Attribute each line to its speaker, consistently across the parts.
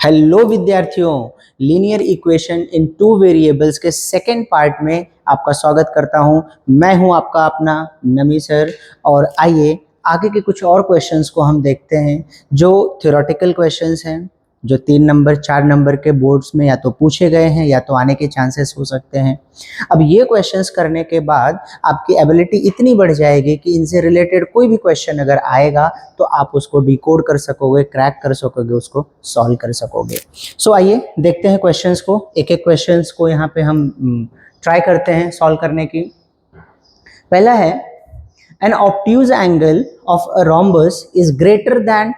Speaker 1: Hello विद्यार्थियों, linear equation in two variables के second part में आपका स्वागत करता हूं। मैं हूं आपका अपना नमी सर। और आइए आगे के कुछ और क्वेश्चंस को हम देखते हैं जो थ्योरेटिकल क्वेश्चंस हैं, जो 3 नंबर 4 नंबर के बोर्ड्स में या तो पूछे गए हैं या तो आने के चांसेस हो सकते हैं। अब ये क्वेश्चंस करने के बाद आपकी एबिलिटी इतनी बढ़ जाएगी कि इनसे रिलेटेड कोई भी क्वेश्चन अगर आएगा तो आप उसको डिकोड कर सकोगे, क्रैक कर सकोगे, उसको सॉल्व कर सकोगे। सो आइए देखते हैं क्वेश्चंस को, एक एक क्वेश्चंस को यहाँ पे हम ट्राई करते हैं सॉल्व करने की। पहला है, an obtuse angle of a rhombus is greater than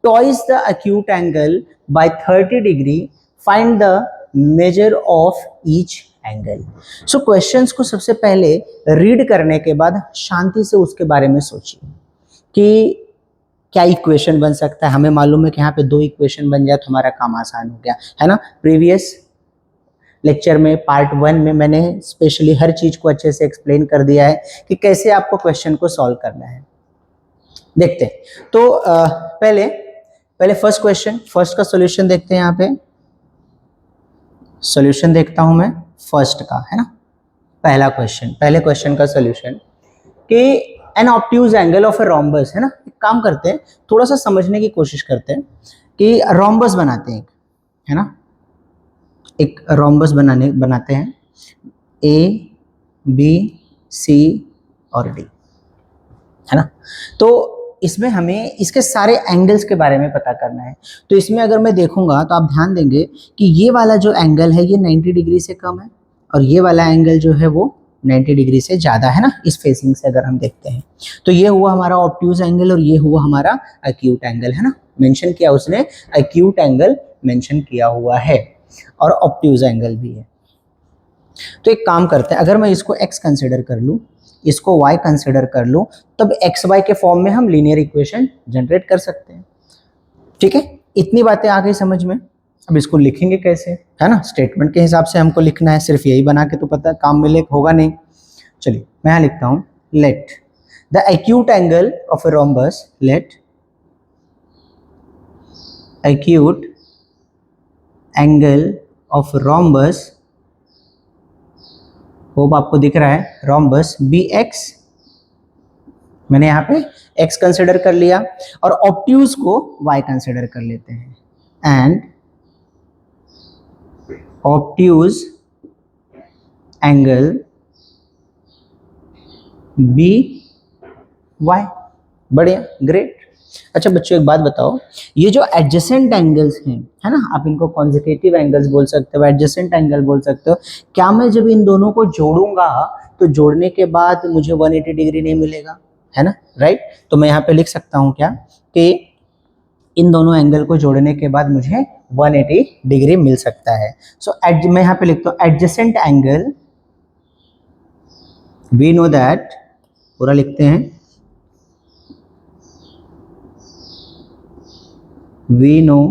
Speaker 1: twice the acute angle by 30 degree. Find the measure of each angle. So questions को सबसे पहले रीड करने के बाद शांति से उसके बारे में सोचिए कि क्या इक्वेशन बन सकता है। हमें मालूम है कि यहाँ पे 2 इक्वेशन बन जाए तो हमारा काम आसान हो गया है ना। प्रीवियस लेक्चर में पार्ट 1 में मैंने स्पेशली हर चीज को अच्छे से एक्सप्लेन कर दिया है कि कैसे आपको क्वेश्चन को सॉल्व करना है। देखते हैं तो पहले फर्स्ट क्वेश्चन, फर्स्ट का सॉल्यूशन देखते हैं। यहाँ पे सॉल्यूशन देखता हूं मैं फर्स्ट का, है ना। पहला क्वेश्चन, पहले क्वेश्चन का सॉल्यूशन कि an obtuse angle of a rhombus, है ना। एक काम करते हैं, थोड़ा सा समझने की कोशिश करते हैं कि रोम्बस बनाते हैं, है ना। एक रोम्बस बनाते हैं, ए बी सी और डी, है ना। तो इसमें हमें इसके सारे एंगल्स के बारे में पता करना है। तो इसमें अगर मैं देखूंगा तो आप ध्यान देंगे कि ये वाला जो एंगल है ये 90 डिग्री से कम है और ये वाला एंगल जो है वो 90 डिग्री से ज़्यादा है ना। इस फेसिंग से अगर हम देखते हैं तो ये हुआ हमारा ऑब्ट्यूज एंगल और ये हुआ हमारा एक्यूट एंगल, है ना। मेंशन किया उसने, एक्यूट एंगल मेंशन किया हुआ है और ऑब्ट्यूज एंगल भी है। तो एक काम करते हैं, अगर मैं इसको x कंसिडर कर लूँ, इसको y कंसिडर कर लूँ, तब x y के फॉर्म में हम लीनियर इक्वेशन जनरेट कर सकते हैं। ठीक है, इतनी बातें आ गई समझ में। अब इसको लिखेंगे कैसे, है ना। स्टेटमेंट के हिसाब से हमको लिखना है, सिर्फ यही बना के तो पता काम मिले होगा नहीं। चलिए मैं यहाँ लिखता हूँ, let the acute angle of a rhombus, let acute angle of rhombus, hope आपको दिख रहा है, रोम्बस बी एक्स, मैंने यहाँ पे x कंसिडर कर लिया और ऑब्ट्यूज को y कंसिडर कर लेते हैं। And obtuse angle be y, बढ़िया, ग्रेट। अच्छा बच्चों एक बात बताओ, ये जो एडजेसेंट एंगल्स हैं, है ना, आप इनको कॉन्सेक्यूटिव एंगल्स बोल सकते हो, एडजेसेंट एंगल बोल सकते हो। क्या मैं जब इन दोनों को जोड़ूंगा तो जोड़ने के बाद मुझे 180 डिग्री नहीं मिलेगा, है ना, राइट। तो मैं यहाँ पे लिख सकता हूँ क्या कि इन दोनों एंगल को जोड़ने के बाद मुझे 180 डिग्री मिल सकता है। सो मैं यहाँ पे लिखता हूँ adjacent angle, we know that, पूरा लिखते हैं, we know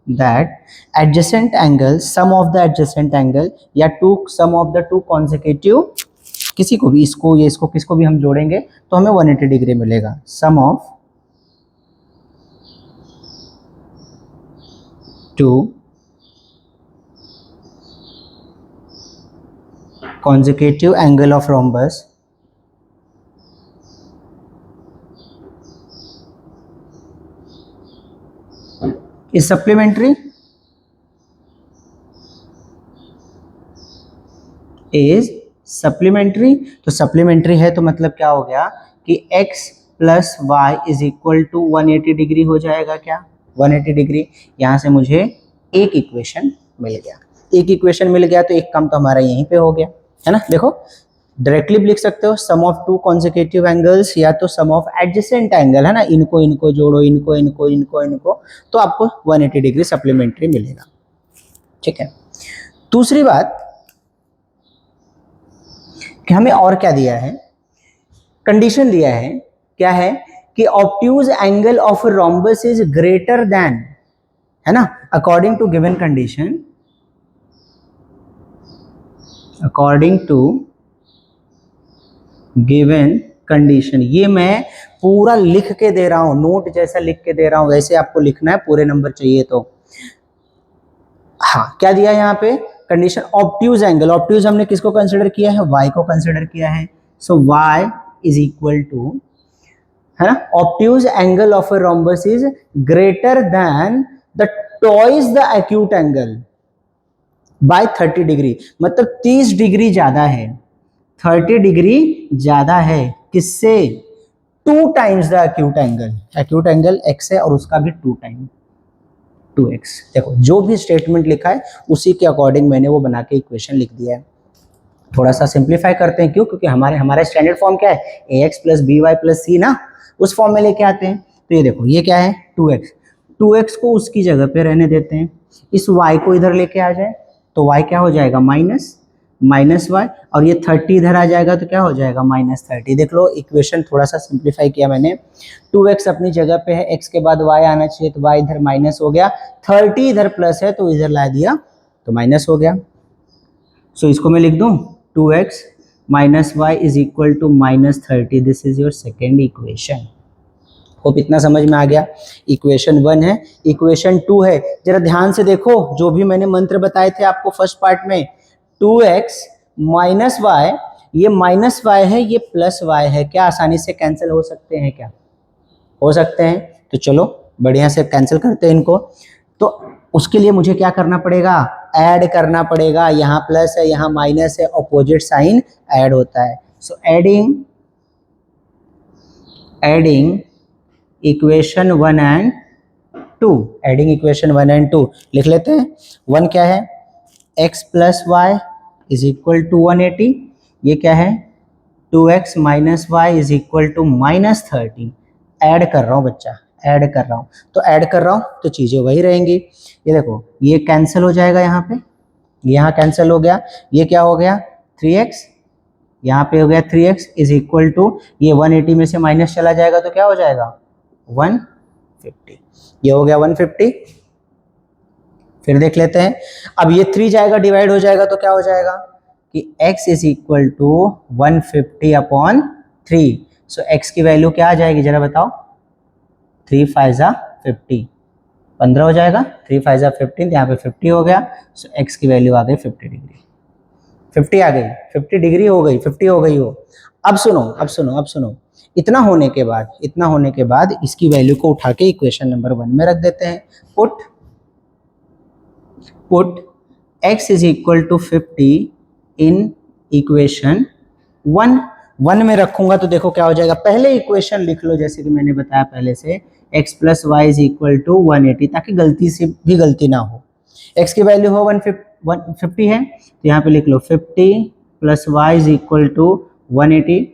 Speaker 1: that adjacent angle, sum of the adjacent angle या sum of the two consecutive, किसी को भी, इसको या इसको किसको भी हम जोड़ेंगे तो हमें 180 डिग्री मिलेगा। sum of two consecutive angle of rhombus is supplementary, is supplementary। तो supplementary है तो मतलब क्या हो गया कि x plus y is equal to 180 degree हो जाएगा। क्या 180 डिग्री, यहाँ से मुझे एक इक्वेशन मिल गया। एक इक्वेशन मिल गया तो एक काम तो हमारा यहीं पे हो गया, है ना। देखो डायरेक्टली भी लिख सकते हो सम ऑफ 2 कॉन्सेक्यूटिव एंगल्स या तो सम ऑफ एडजेसेंट एंगल, है ना। इनको जोड़ो, इनको तो आपको 180 डिग्री सप्लीमेंट्री मिलेगा। ठीक है, दूसरी बात कि हमें और क्या दिया है, कंडीशन दिया है, क्या है कि obtuse angle of rhombus is greater than, है ना, according to given condition, according to given condition. ये मैं पूरा लिख के दे रहा हूं, नोट जैसा लिख के दे रहा हूं, वैसे आपको लिखना है, पूरे नंबर चाहिए तो। हाँ, क्या दिया यहाँ पे कंडीशन, ऑब्ट्यूज एंगल। ऑब्ट्यूज हमने किसको कंसिडर किया है, y को कंसिडर किया है। सो y इज इक्वल टू, है ना, obtuse angle of a rhombus is greater then the twice the acute angle by 30 degree, मतलब 30 डिग्री ज्यादा है, 30 डिग्री ज्यादा है किससे, 2 times the acute angle. Acute angle x है और उसका भी 2 टाइम 2x। देखो जो भी स्टेटमेंट लिखा है उसी के अकॉर्डिंग मैंने वो बना के इक्वेशन लिख दिया है। थोड़ा सा सिंप्लीफाई करते हैं, क्यों, क्योंकि हमारा स्टैंडर्ड फॉर्म क्या है, ax plus B Y plus C ना, उस फॉर्म में लेके आते हैं। तो ये देखो ये क्या है 2x, 2x को उसकी जगह पे रहने देते हैं, इस y को इधर लेके आ जाए तो y क्या हो जाएगा माइनस y, और ये 30 इधर आ जाएगा तो क्या हो जाएगा -30। देख लो इक्वेशन थोड़ा सा सिंप्लीफाई किया मैंने, 2x अपनी जगह पे है, x के बाद y आना चाहिए तो y इधर माइनस हो गया, 30 इधर प्लस है तो इधर ला दिया तो माइनस हो गया। सो इसको मैं लिख दूं 2x minus y is equal to -30। This is your second equation. Hope इतना समझ में आ गया। इक्वेशन 1 है, इक्वेशन 2 है, जरा ध्यान से देखो जो भी मैंने मंत्र बताए थे आपको फर्स्ट पार्ट में, 2x माइनस वाई, ये माइनस वाई है, ये प्लस वाई है, क्या आसानी से कैंसिल हो सकते हैं क्या, हो सकते हैं। तो चलो बढ़िया से कैंसिल करते हैं इनको। तो उसके लिए मुझे क्या करना पड़ेगा, ऐड करना पड़ेगा, यहाँ प्लस है यहाँ माइनस है, अपोजिट साइन ऐड होता है। So adding equation 1 and 2, adding equation 1 and 2 लिख लेते हैं। 1 क्या है, x plus y is equal to 180, ये क्या है 2x minus y is equal to -30। Add कर रहा हूँ बच्चा, ऐड कर रहा हूँ, तो ऐड कर रहा हूँ तो चीज़ें वही रहेंगी। ये देखो ये कैंसिल हो जाएगा, यहाँ पे यहाँ कैंसिल हो गया, ये क्या हो गया 3x, यहाँ पे हो गया 3x इज इक्वल टू, ये 180 में से माइनस चला जाएगा तो क्या हो जाएगा 150, ये हो गया 150। फिर देख लेते हैं, अब ये 3 जाएगा डिवाइड हो जाएगा तो क्या हो जाएगा कि x is equal to 150 upon 3। So x की वैल्यू क्या आ जाएगी जरा बताओ, 3 5 50, 15 हो जाएगा, 3 5 15, यहाँ पे 50 हो गया। सो x की वैल्यू आ गई 50 डिग्री, 50 आ गई, 50 डिग्री हो गई, 50 हो गई हो। अब सुनो, इतना होने के बाद इसकी वैल्यू को उठा के इक्वेशन नंबर 1 में रख देते हैं। Put x is equal to 50 in equation 1 में रखूंगा तो देखो क्या हो जाएगा, पहले इक्वेशन लिख लो जैसे कि मैंने बताया पहले से, x plus y is equal to 180, ताकि गलती से भी गलती ना हो। x की वैल्यू हो 150 है तो यहाँ पे लिख लो 50 plus y is equal to 180।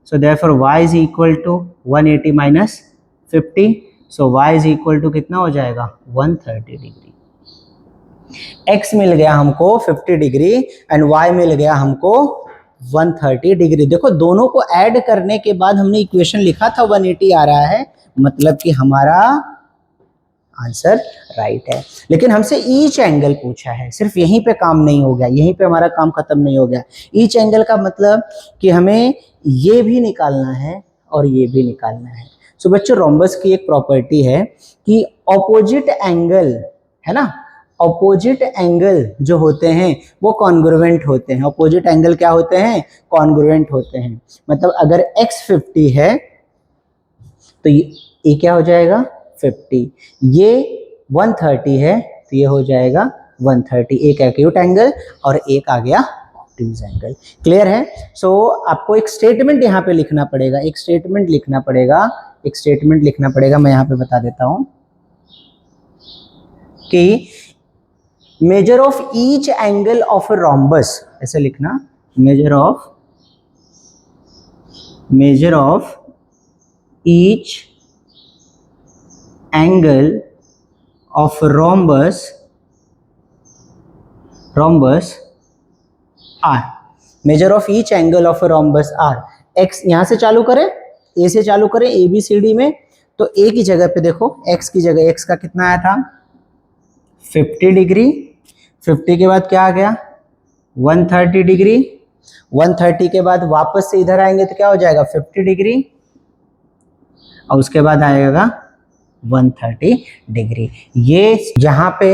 Speaker 1: So therefore y is equal to 180 minus 50। So y is equal to कितना हो जाएगा 130 डिग्री। x मिल गया हमको 50 डिग्री एंड y मिल गया हमको 130 डिग्री। देखो दोनों को ऐड करने के बाद हमने इक्वेशन लिखा था 180 आ रहा है, मतलब कि हमारा आंसर राइट है। लेकिन हमसे ईच एंगल पूछा है, सिर्फ यहीं पे काम नहीं हो गया, यहीं पे हमारा काम खत्म नहीं हो गया। ईच एंगल का मतलब कि हमें ये भी निकालना है और ये भी निकालना है। सो बच्चों रोम्बस की एक प्रॉपर्टी है कि ऑपोजिट एंगल, है ना, ऑपोजिट एंगल जो होते हैं वो कॉन्ग्रुएंट होते हैं। ऑपोजिट एंगल क्या होते हैं, कॉन्ग्रुएंट होते हैं। मतलब अगर x 50 है तो ये क्या हो जाएगा 50, ये 130 है तो ये हो जाएगा 130। एक एक्यूट एंगल और एक आ गया ऑब्ट्यूज एंगल। क्लियर है। सो आपको एक स्टेटमेंट यहाँ पे लिखना पड़ेगा, एक स्टेटमेंट लिखना पड़ेगा। मैं यहाँ पे बता देता हूँ कि measure of each angle of a rhombus, ऐसे लिखना, measure of each angle of rhombus are, measure of each angle of rhombus are. X यहां से चालू करें, ए से चालू करें, ए बी सी डी में, तो ए की जगह पे देखो, एक्स की जगह एक्स का कितना आया था 50 डिग्री, 50 के बाद क्या आ गया 130 डिग्री, 130 के बाद वापस से इधर आएंगे तो क्या हो जाएगा 50 डिग्री, और उसके बाद आएगा 130 डिग्री। ये जहां पे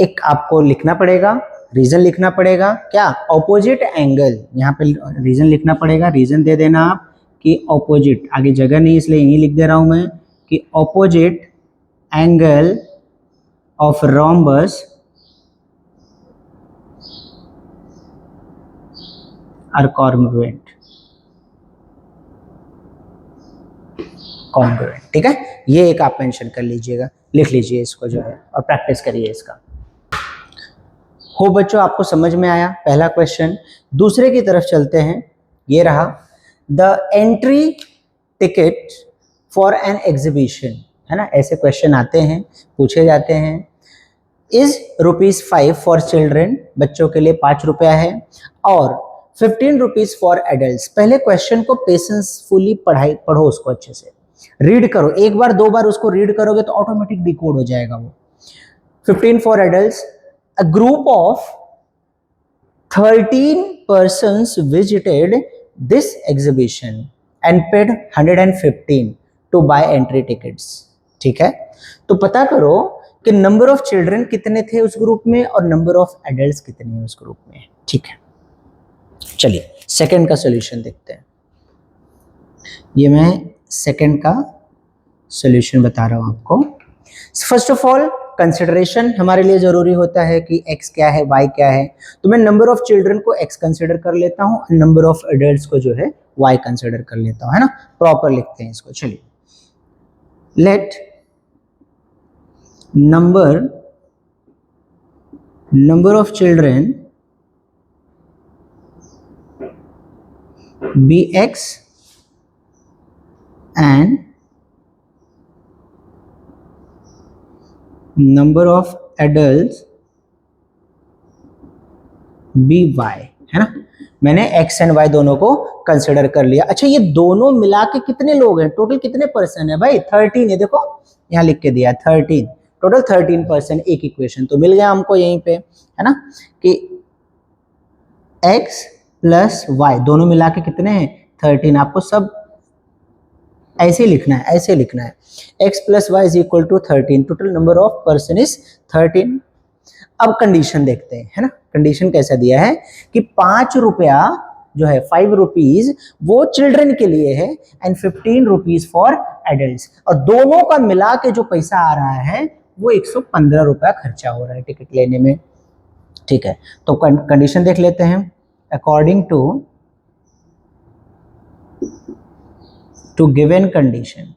Speaker 1: एक आपको लिखना पड़ेगा, रीजन लिखना पड़ेगा, क्या ऑपोजिट एंगल, यहाँ पे रीजन लिखना पड़ेगा, रीजन दे देना आप कि ऑपोजिट, आगे जगह नहीं इसलिए यही लिख दे रहा हूं मैं कि opposite angle of rhombus are congruent, congruent, ठीक है। ये एक आप मेंशन कर लीजिएगा, लिख लीजिए इसको जो है और प्रैक्टिस करिए इसका। हो बच्चों, आपको समझ में आया पहला क्वेश्चन। दूसरे की तरफ चलते हैं, ये रहा the entry ticket for an exhibition, है ना, ऐसे क्वेश्चन आते हैं, पूछे जाते हैं। इज ₹5 फॉर चिल्ड्रेन, बच्चों के लिए 5 रुपया है, और 15 रुपीज फॉर एडल्ट। पहले क्वेश्चन को पेशेंसफुली पढ़ो, उसको अच्छे से रीड करो, एक बार दो बार उसको रीड करोगे तो ऑटोमेटिक डिकोड हो जाएगा वो। 15 for adult, a group of 13 persons visited this exhibition and paid 115 to buy entry tickets, ठीक है। तो पता करो कि नंबर ऑफ चिल्ड्रन कितने थे उस ग्रुप में और नंबर ऑफ एडल्ट्स कितने हैं उस ग्रुप में, ठीक है। चलिए सेकंड का सॉल्यूशन देखते हैं। ये मैं सेकंड का सॉल्यूशन बता रहा हूं आपको। फर्स्ट ऑफ ऑल कंसिडरेशन हमारे लिए जरूरी होता है कि x क्या है, y क्या है, तो मैं नंबर ऑफ चिल्ड्रन को x कंसिडर कर लेता हूं और नंबर ऑफ एडल्ट्स को जो है y कंसिडर कर लेता हूं, है ना। प्रॉपर लिखते हैं इसको। चलिए, let number of children be x and number of adults be y, है ना। मैंने x एंड y दोनों को कंसिडर कर लिया। अच्छा, ये दोनों मिला के कितने लोग हैं, टोटल कितने पर्सन है भाई? 13 है, देखो यहाँ लिख के दिया 13, टोटल 13 पर्सन। एक इक्वेशन तो मिल गया हमको यहीं पे, है ना, कि x प्लस y दोनों मिला के कितने हैं 13। आपको सब ऐसे लिखना है, ऐसे लिखना है, x plus y is equal to 13, total number of person is 13। अब कंडीशन देखते हैं, है ना। कंडीशन कैसा दिया है कि 5 रुपया जो है 5 रुपीज वो चिल्ड्रन के लिए है एंड 15 रुपीज फॉर एडल्ट्स, और दोनों का मिला के जो पैसा आ रहा है वो 115 रुपया खर्चा हो रहा है टिकट लेने में, ठीक है। तो कंडीशन देख लेते हैं। According to given condition,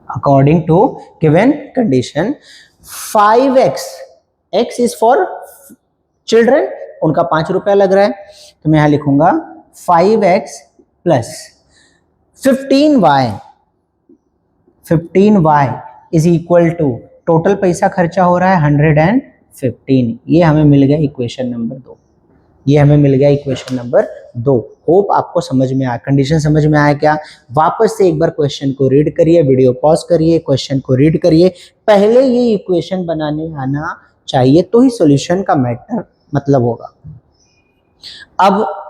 Speaker 1: according to given condition 5x, x is for children, उनका 5 रुपया लग रहा है, तो मैं यहां लिखूंगा 5x plus 15y is equal to, total पैसा खर्चा हो रहा है 115। ये हमें मिल गया इक्वेशन नंबर 2, ये हमें मिल गया इक्वेशन नंबर 2। होप आपको समझ में आया, कंडीशन समझ में आया क्या? वापस से एक बार क्वेश्चन को रीड करिए, वीडियो पॉज करिए, क्वेश्चन को रीड करिए, पहले ये इक्वेशन बनाने आना चाहिए तो ही सॉल्यूशन का मैटर मतलब होगा। अब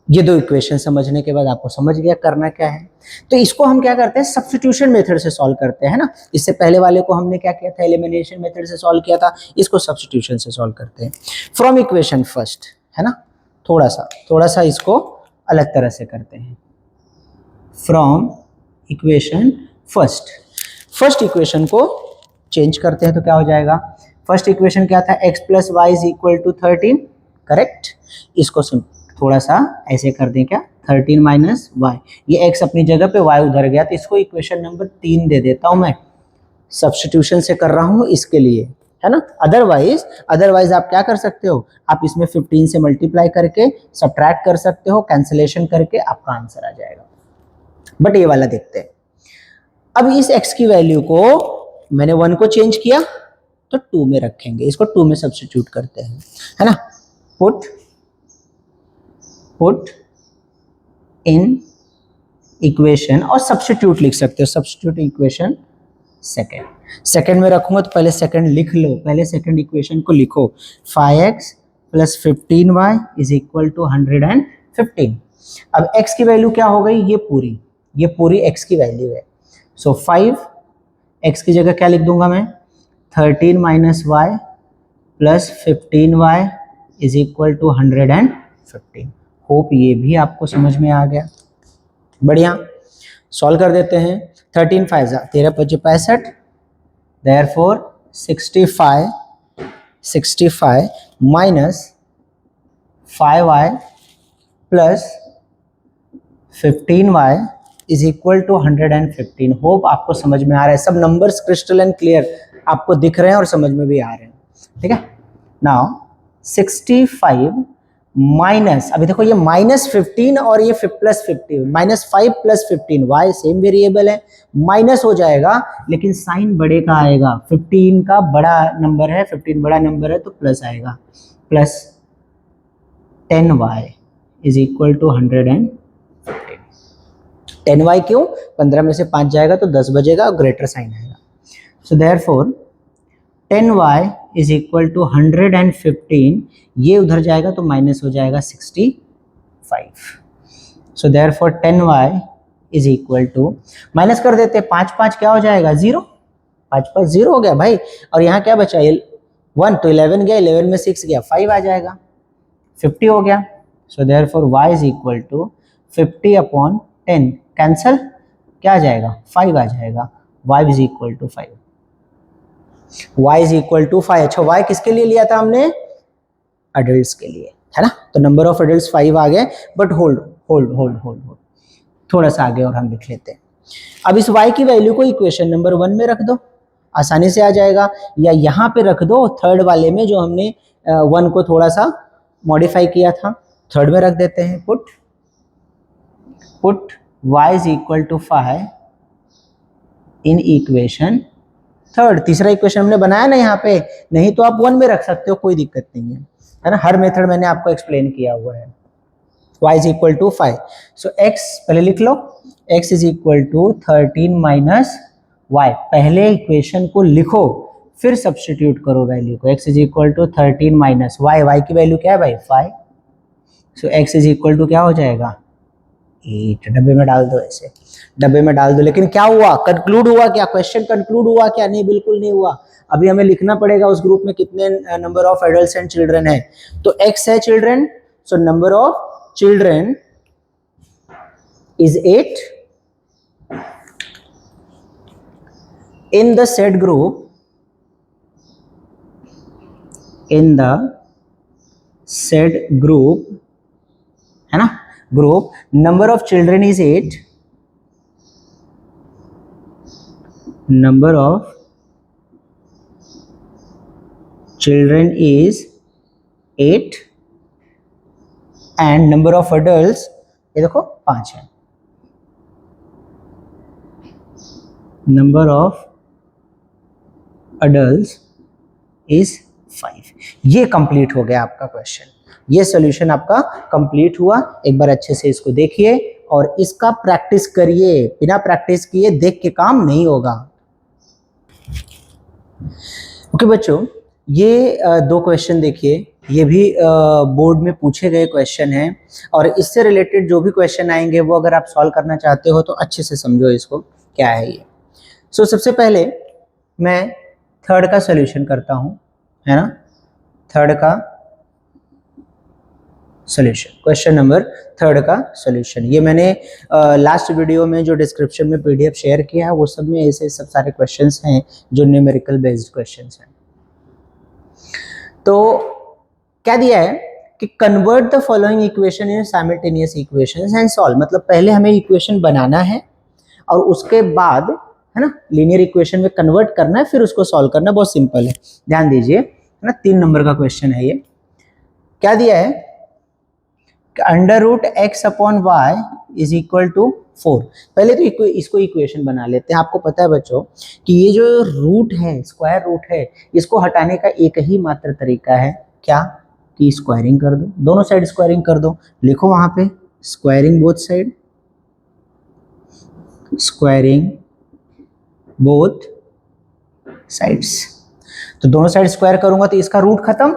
Speaker 1: ये दो इक्वेशन समझने के बाद आपको समझ गया करना क्या है, तो इसको हम क्या करते हैं, सब्स्टिट्यूशन मेथड से सॉल्व करते हैं ना। इससे पहले वाले को हमने क्या किया था, एलिमिनेशन मेथड से सॉल्व किया था, इसको सब्स्टिट्यूशन से सॉल्व करते हैं। फ्रॉम इक्वेशन फर्स्ट, है ना, थोड़ा सा इसको अलग तरह से करते हैं। फ्रॉम इक्वेशन फर्स्ट इक्वेशन को चेंज करते हैं तो क्या हो जाएगा, फर्स्ट इक्वेशन क्या था, x plus y is equal to 13, correct. इसको थोड़ा सा ऐसे कर दें क्या, 13 माइनस वाई, ये x अपनी जगह पे y उधर गया, तो इसको इक्वेशन नंबर 3 दे देता हूं मैं। सब्स्टिट्यूशन से कर रहा हूं इसके लिए, है ना। अदरवाइज आप क्या कर सकते हो, आप इसमें 15 से मल्टीप्लाई करके सब्ट्रैक्ट कर सकते हो, कैंसिलेशन करके आपका आंसर आ जाएगा। बट ये वाला देखते हैं। अब इस x की वैल्यू को मैंने 1 को चेंज किया तो 2 में रखेंगे, इसको 2 में सब्स्टिट्यूट करते हैं, है ना। पुट इन इक्वेशन, और सब्स्टिट्यूट लिख सकते हो, सब्स्टिट्यूट इक्वेशन सेकेंड में रखूंगा तो पहले सेकेंड लिख लो, पहले सेकेंड इक्वेशन को लिखो, 5x plus 15y is equal to 115। अब x की वैल्यू क्या हो गई, ये पूरी x की वैल्यू है। सो 5 x की जगह क्या लिख दूंगा मैं, 13 minus y plus 15y is equal to 115। Hope ये भी आपको समझ में आ गया। बढ़िया, सॉल्व कर देते हैं। 13 5 13 5 65, therefore 65 minus 5y plus 15y is equal to 115। Hope आपको समझ में आ रहा है, सब नंबर्स क्रिस्टल एंड क्लियर आपको दिख रहे हैं और समझ में भी आ रहे हैं। ठीक है, नाउ 65 माइनस, अभी देखो ये -15 और ये plus 15, -5 plus 15, y same variable है, माइनस हो जाएगा लेकिन साइन बड़े का आएगा। 15 का बड़ा नंबर है, 15 बड़ा नंबर है तो प्लस आएगा, plus 10y is equal to 115। 10y क्यों, 15 में से 5 जाएगा तो 10 बजेगा और ग्रेटर साइन आएगा। So therefore 10y is equal to 115, ये उधर जाएगा तो माइनस हो जाएगा 65। So therefore 10y is equal to, minus कर देते हैं, 5 5 क्या हो जाएगा 0, 5 5 0 हो गया भाई। और यहाँ क्या बचा 1, तो 11 गया, 11 में 6 गया 5 आ जाएगा, 50 हो गया। So therefore y is equal to 50 upon 10, cancel, क्या आ जाएगा 5 आ जाएगा, y is equal to 5, y is equal to 5। अच्छा, y किसके लिए लिया था हमने, अडल्ट्स के लिए, है ना। तो नंबर ऑफ अडल्ट्स 5 आ गए, बट होल्ड, थोड़ा सा आगे और हम लिख लेते हैं। अब इस y की वैल्यू को इक्वेशन नंबर 1 में रख दो, आसानी से आ जाएगा, या यहाँ पे रख दो थर्ड वाले में जो हमने 1 को थोड़ा सा मॉडिफाई किया था, थर्ड में रख देते हैं। Put y is equal to 5 in equation third. तीसरा इक्वेशन हमने बनाया ना यहाँ पे, नहीं तो आप 1 में रख सकते हो, कोई दिक्कत नहीं है ना। हर मेथड मैंने आपको एक्सप्लेन किया हुआ है। y is equal to 5, so x पहले लिख लो, x is equal to 13 minus y, पहले इक्वेशन को लिखो फिर सब्स्टिट्यूट करो वैल्यू को। x is equal to 13 minus y की वैल्यू क्या है भाई 5, so x is equal to क्या हो जाएगा 8। डब्बे में डाल दो, ऐसे डब्बे में डाल दो। लेकिन क्या हुआ, कंक्लूड हुआ क्या, क्वेश्चन कंक्लूड हुआ क्या, नहीं बिल्कुल नहीं हुआ। अभी हमें लिखना पड़ेगा उस ग्रुप में कितने number of adults and children है। तो x है children, so number of children is 8 in the said group, है ना, group number of children is 8, number of children is 8 and number of adults, ये देखो 5 है, नंबर ऑफ अडल्ट्स इज 5। ये complete हो गया आपका क्वेश्चन, ये सॉल्यूशन आपका कंप्लीट हुआ। एक बार अच्छे से इसको देखिए और इसका प्रैक्टिस करिए, बिना प्रैक्टिस किए देख के काम नहीं होगा। ओके बच्चों, ये 2 क्वेश्चन देखिए, ये भी बोर्ड में पूछे गए क्वेश्चन हैं और इससे रिलेटेड जो भी क्वेश्चन आएंगे वो अगर आप सॉल्व करना चाहते हो तो अच्छे से समझो इसको क्या है ये। सो सबसे पहले मैं थर्ड का सॉल्यूशन करता हूँ, है ना, थर्ड का सॉल्यूशन, क्वेश्चन नंबर थर्ड का सॉल्यूशन। ये मैंने लास्ट वीडियो में जो डिस्क्रिप्शन में पीडीएफ शेयर किया है वो सब में ऐसे सब सारे क्वेश्चंस हैं जो न्यूमेरिकल बेस्ड क्वेश्चंस हैं। तो क्या दिया है कि convert the following equation in simultaneous equations and solve, मतलब पहले हमें इक्वेशन बनाना है और उसके बाद, है ना, लीनियर इक्वेशन में कन्वर्ट करना है, फिर उसको सॉल्व करना। बहुत सिंपल है, ध्यान दीजिए, है ना। 3 नंबर का क्वेश्चन है ये। क्या दिया है कि under root x upon y is equal to 4। पहले तो इसको इक्वेशन बना लेते हैं। आपको पता है बच्चों कि ये जो रूट है, स्क्वायर रूट है, इसको हटाने का एक ही मात्र तरीका है, क्या, कि स्क्वायरिंग कर दो, दोनों साइड स्क्वायरिंग कर दो। लिखो वहां पे squaring both side, squaring both sides. तो दोनों साइड स्क्वायर करूंगा तो इसका रूट खत्म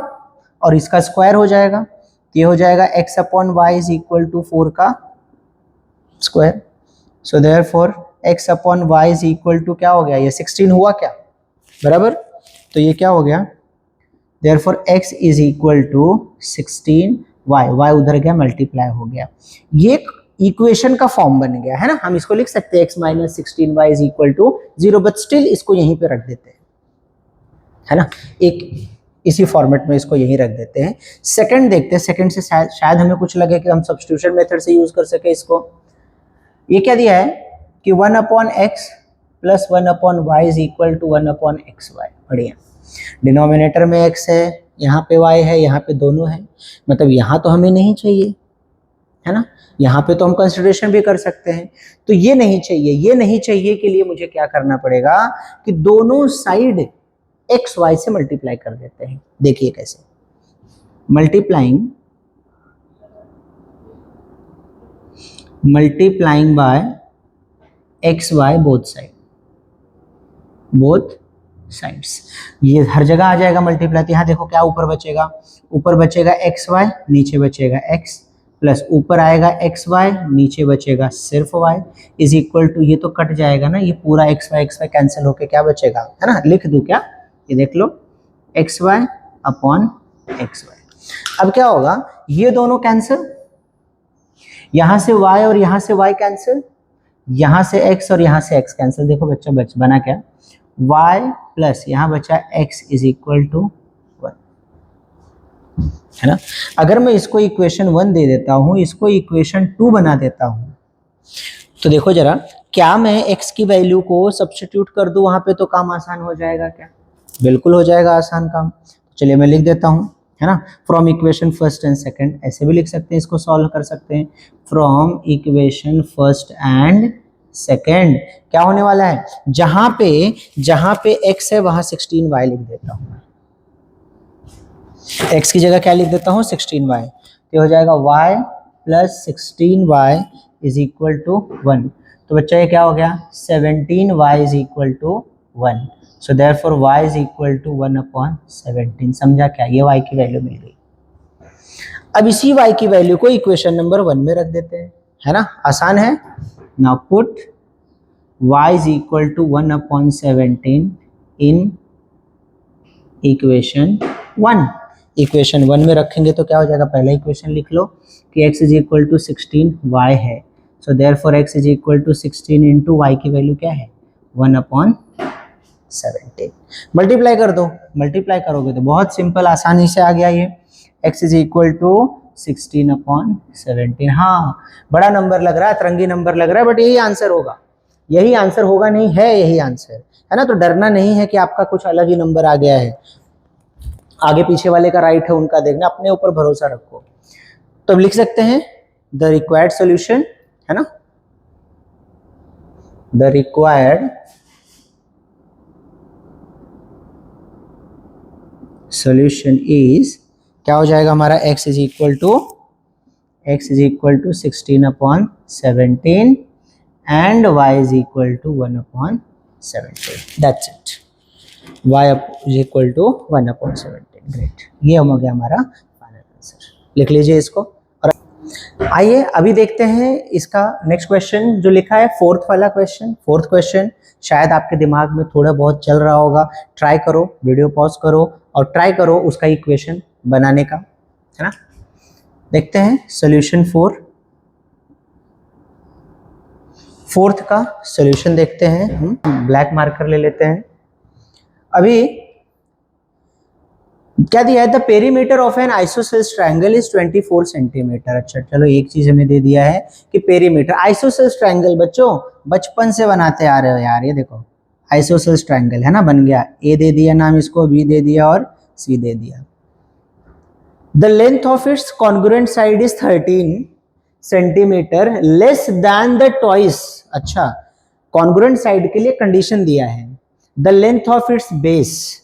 Speaker 1: और इसका स्क्वायर हो जाएगा, तो ये हो जाएगा x upon y is equal to 4 का square. So therefore x upon y is equal to क्या हो गया, ये 16 हुआ क्या, बराबर। तो ये क्या हो गया, therefore x is equal to 16y, y उधर गया मल्टीप्लाई हो गया। ये इक्वेशन का फॉर्म बन गया है ना। हम इसको लिख सकते हैं x minus 16y is equal to 0, but still इसको यहीं पे रख देते हैं, है ना, एक इसी फॉर्मेट में इसको यहीं रख देते हैं। सेकंड देखते हैं, सेकंड से शायद हमें कुछ लगे कि हम सब्स्टिट्यूशन मेथड से यूज कर सके इसको। ये क्या दिया है कि 1 upon x plus 1 upon y is equal to 1 upon xy। बढ़िया, डिनोमिनेटर में x है, यहाँ पे y है, यहाँ पे दोनों है, मतलब यहाँ तो हमें नहीं चाहिए, है ना, यहाँ पे तो हम कंसिडरेशन भी कर सकते हैं, तो ये नहीं चाहिए। ये नहीं चाहिए के लिए मुझे क्या करना पड़ेगा कि दोनों साइड एक्स वाई से मल्टीप्लाई कर देते हैं। देखिए कैसे, multiplying by x y both sides, ये हर जगह आ जाएगा मल्टीप्लाई। तो यहाँ देखो क्या ऊपर बचेगा, ऊपर बचेगा एक्स वाई, नीचे बचेगा एक्स, प्लस ऊपर आएगा एक्स वाई, नीचे बचेगा सिर्फ वाई, इज इक्वल टू, ये तो कट जाएगा ना, ये पूरा एक्स वाई कैंसिल होके क्या बचेगा, है ना, लिख दूं क्या, ये देख लो, X Y upon X Y. अब क्या होगा, ये दोनों कैंसिल, यहां से y और यहां से y कैंसिल, यहां से x और यहां से x कैंसिल। देखो बच्चा बना क्या, y प्लस यहां बचा x इज इक्वल टू 1, है ना। अगर मैं इसको इक्वेशन 1 दे देता हूं, इसको इक्वेशन 2 बना देता हूं, तो देखो जरा, क्या मैं x की वैल्यू को सब्स्टिट्यूट कर दूं वहां पे तो काम आसान हो जाएगा क्या, बिल्कुल हो जाएगा आसान काम। चलिए मैं लिख देता हूं, है ना, from equation first and second, ऐसे भी लिख सकते हैं, इसको सॉल्व कर सकते हैं। From equation first and second क्या होने वाला है, जहां पे x है वहां 16y लिख देता हूं, x की जगह क्या लिख देता हूं 16y, तो हो जाएगा y plus 16y is equal to 1। तो बच्चा ये क्या हो गया, 17y is equal to 1। So therefore y is equal to 1 upon 17। समझा क्या, ये y की वैल्यू मिल गई। अब इसी y की वैल्यू को इक्वेशन नंबर 1 में रख देते हैं, है ना, आसान है। Now put y is equal to 1 upon 17 in equation 1। Equation 1 में रखेंगे तो क्या हो जाएगा, पहला इक्वेशन लिख लो कि x is equal to 16y है, so therefore x is equal to 16 into y की वैल्यू क्या है 1 अपॉन 17। मल्टीप्लाई कर दो, मल्टीप्लाई करोगे तो बहुत सिंपल आसानी से आ गया ये, x is equal to 16 upon 17। हाँ बड़ा नंबर लग रहा है, अतरंगी नंबर लग रहा है, बट यही आंसर होगा, यही आंसर होगा, नहीं है यही आंसर, है ना। तो डरना नहीं है कि आपका कुछ अलग ही नंबर आ गया है, आगे पीछे वाले का राइट है उनका देखना, अपने ऊपर भरोसा रखो। तो लिख सकते हैं द रिक्वायर्ड सॉल्यूशन, है ना, द रिक्वायर्ड सॉल्यूशन इज, क्या हो जाएगा हमारा, x is equal to 16 upon 17 and y is equal to 1 upon 17। That's it, y is equal to 1 upon 17। Great, ये हो गया हमारा फाइनल आंसर, लिख लीजिए इसको। और आइए अभी देखते हैं इसका नेक्स्ट क्वेश्चन जो लिखा है, फोर्थ वाला क्वेश्चन। फोर्थ क्वेश्चन शायद आपके दिमाग में थोड़ा बहुत चल रहा होगा, ट्राई करो, वीडियो पॉज करो और ट्राई करो उसका इक्वेशन बनाने का, है ना। देखते हैं सॉल्यूशन 4, फोर्थ का सॉल्यूशन देखते हैं। हम ब्लैक मार्कर ले लेते हैं। अभी क्या दिया है, the perimeter of N isosceles triangle is 24 centimetre. अच्छा चलो एक चीज हमें दे दिया है कि पेरीमीटर, आइसोसेल्स ट्रायंगल बच्चों बचपन से बनाते आ रहे हो यार, ये देखो आइसोसेल्स ट्रायंगल है ना, बन गया, ए दे दिया नाम इसको, बी दे दिया और सी दे दिया। The length of its congruent side is 13 centimetre less than the twice. अच्छा, कॉन्ग्रुएंट साइड के लिए कंडीशन दिया है, the length of its base.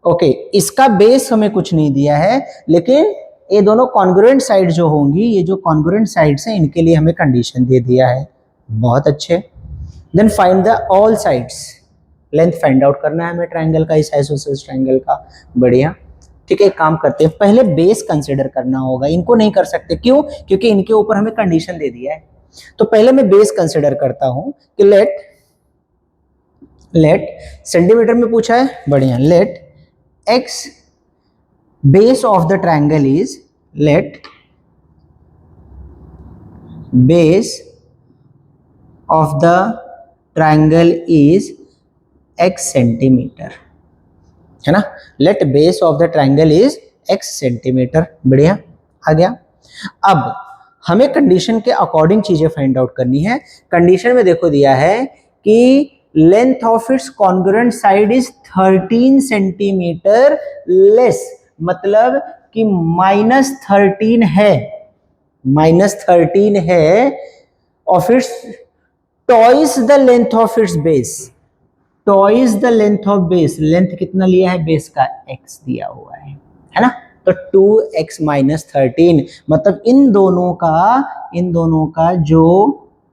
Speaker 1: Okay, इसका बेस हमें कुछ नहीं दिया है, लेकिन ये दोनों कॉन्ग्रुएंट साइड जो होंगी, ये जो कॉन्ग्रुएंट साइड्स हैं, इनके लिए हमें कंडीशन दे दिया है। बहुत अच्छे। Then find the all sides, length find out करना है हमें ट्रायंगल का, इस आइसोसेल्स ट्रायंगल का। बढ़िया, ठीक है, एक काम करते हैं, पहले बेस कंसिडर करना होगा, इनको नहीं कर सकते, क्यों, क्योंकि इनके ऊपर हमें कंडीशन दे दिया है। तो पहले मैं बेस कंसिडर करता हूं कि लेट सेंटीमीटर में पूछा है, बढ़िया, late x base of the triangle is, let base of the triangle is x centimetre, है ना। Let base of the triangle is x centimetre. बढ़िया, आ गया। अब हमें कंडीशन के अकॉर्डिंग चीजें फाइंड आउट करनी है। कंडीशन में देखो दिया है कि length of its congruent side is 13 centimetre less, मतलब कि -13 है, -13 है of its twice the length of its base, twice the length of base. Length कितना लिया है बेस का, x दिया हुआ है ना। तो 2x माइनस 13, मतलब इन दोनों का जो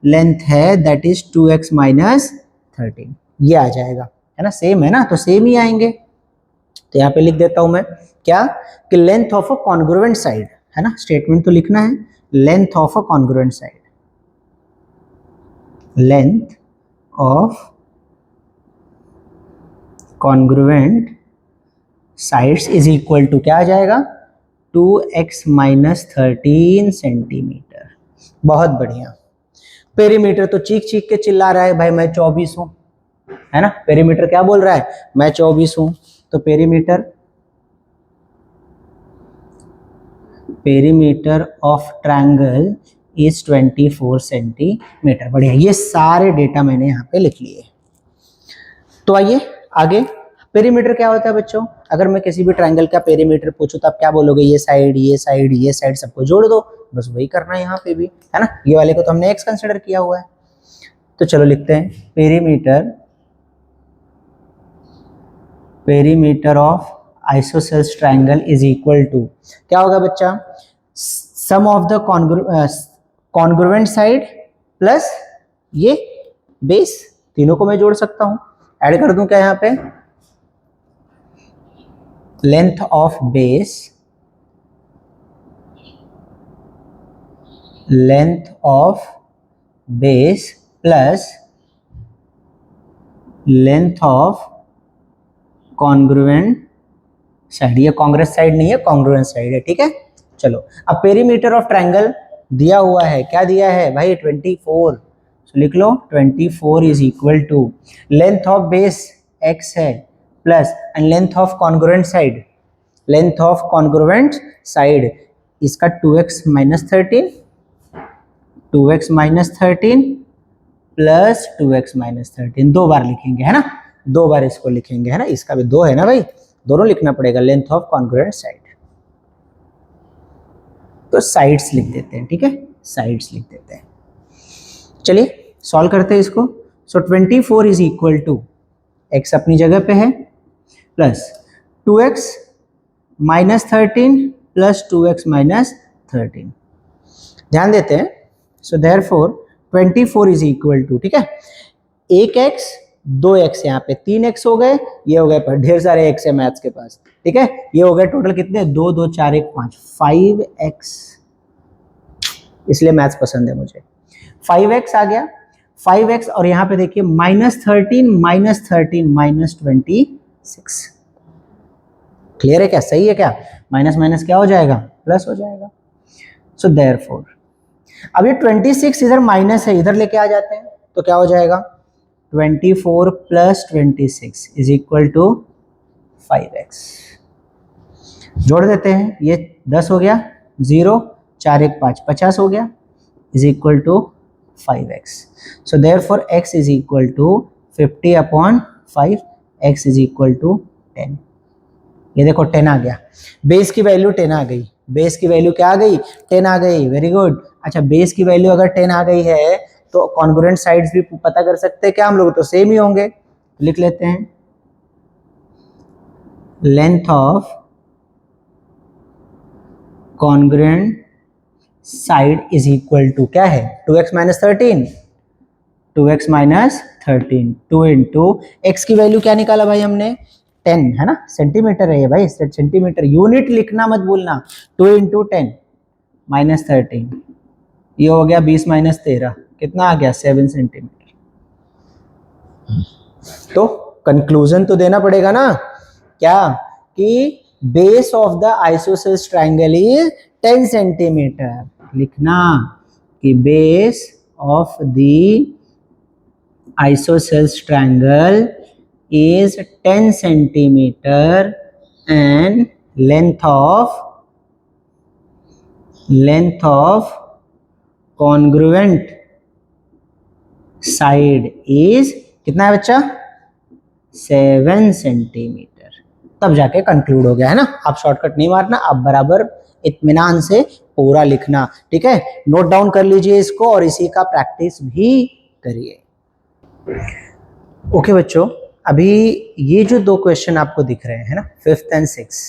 Speaker 1: लेंथ है दैट इज 2x माइनस 13, ये आ जाएगा, है ना। सेम है ना, तो सेम ही आएंगे। तो यहाँ पे लिख देता हूं मैं क्या, कि length of a congruent side, है ना। स्टेटमेंट तो लिखना है, length of a congruent side, length of congruent sides is equal to क्या आ जाएगा, 2x माइनस 13 सेंटीमीटर। बहुत बढ़िया। पेरीमीटर तो चीख चीख के चिल्ला रहा है भाई मैं 24 हूं, है ना। पेरीमीटर क्या बोल रहा है, मैं 24 हूं। तो perimeter of triangle is 24 centimetre. बढ़िया, ये सारे डेटा मैंने यहाँ पे लिख लिए। तो आइए आगे। पेरीमीटर क्या होता है बच्चों, अगर मैं किसी भी ट्रायंगल का पेरीमीटर पूछूं तो आप क्या बोलोगे, ये साइड ये साइड ये साइड सबको जोड़ दो, बस वही करना है यहाँ पे भी, है ना। ये वाले को तो हमने x कंसिडर किया हुआ है। तो चलो लिखते हैं perimeter of isosceles triangle is equal to क्या होगा बच्चा, sum of the congruent side plus ये बेस, तीनों को मैं जोड़ सकता हूं। ऐड कर दूं क्या यहाँ पे, length of base, plus length of congruent side. ये कॉन्ग्रुएंट साइड नहीं है, कॉन्ग्रुएंट साइड है, ठीक है। चलो अब पेरीमीटर ऑफ ट्रायंगल दिया हुआ है, क्या दिया है भाई 24, तो लिख लो 24 is equal to length of base x है plus and length of congruent side इसका 2x minus 13 plus 2x minus 13, दो बार लिखेंगे, है ना, दो बार इसको लिखेंगे, है ना। इसका भी दो है ना भाई, दोनों लिखना पड़ेगा, लेंथ ऑफ कॉन्ग्रुएंट साइड। तो साइड्स लिख देते हैं, ठीक है, साइड्स लिख देते हैं। चलिए सॉल्व करते हैं इसको। सो 24 इज इक्वल टू x अपनी जगह पे है plus 2x minus 13 plus 2x minus 13, ध्यान देते हैं। So therefore 24 is equal to, ठीक है, एक x 2x, यहाँ पे 3x हो गए, ये हो गए पर ढेर सारे x है मैथ्स के पास, ठीक है। ये हो गए टोटल कितने, 2 2 4 1 5, 5x, इसलिए मैथ्स पसंद है मुझे। 5x आ गया, 5x और यहाँ पे देखिए माइनस 13 माइनस 26, क्लियर है क्या, सही है क्या, माइनस माइनस क्या हो जाएगा, प्लस हो जाएगा। सो देयरफॉर अब ये 26 इधर माइनस है, इधर लेके आ जाते हैं तो क्या हो जाएगा, 24 plus 26 is equal to 5x। जोड़ देते हैं, ये 10 हो गया, 0 4 1 5 50 हो गया, is equal to 5x। So therefore x is equal to 50/5, x is equal to 10। ये देखो 10 आ गया, बेस की वैल्यू 10 आ गई, बेस की वैल्यू क्या आ गई, 10 आ गई, वेरी गुड। अच्छा बेस की वैल्यू अगर 10 आ गई है तो कॉन्ग्रुएंट साइड्स भी पता कर सकते हैं क्या हम लोग, तो सेम ही होंगे। लिख लेते हैं length of congruent side is equal to क्या है, 2x minus 13, 2x minus 13, 2 into x की वैल्यू क्या निकाला भाई हमने, 10, है ना, सेंटीमीटर है ये भाई, सेंटीमीटर, यूनिट लिखना मत भूलना। 2 इंटू 10 माइनस 13, ये हो गया 20 माइनस 13, कितना आ गया 7 सेंटीमीटर। तो कंक्लूजन तो देना पड़ेगा ना, क्या कि base of the isosceles triangle is 10 centimetre, लिखना कि base of the isosceles triangle is 10 centimeter and length of congruent side is कितना है बच्चा? 7 सेंटीमीटर। तब जाके कंक्लूड हो गया है ना। आप शॉर्टकट नहीं मारना, आप बराबर इत्मीनान से पूरा लिखना, ठीक है। नोट डाउन कर लीजिए इसको और इसी का प्रैक्टिस भी करिए। ओके बच्चों, अभी ये जो दो क्वेश्चन आपको दिख रहे हैं ना, 5th एंड 6th,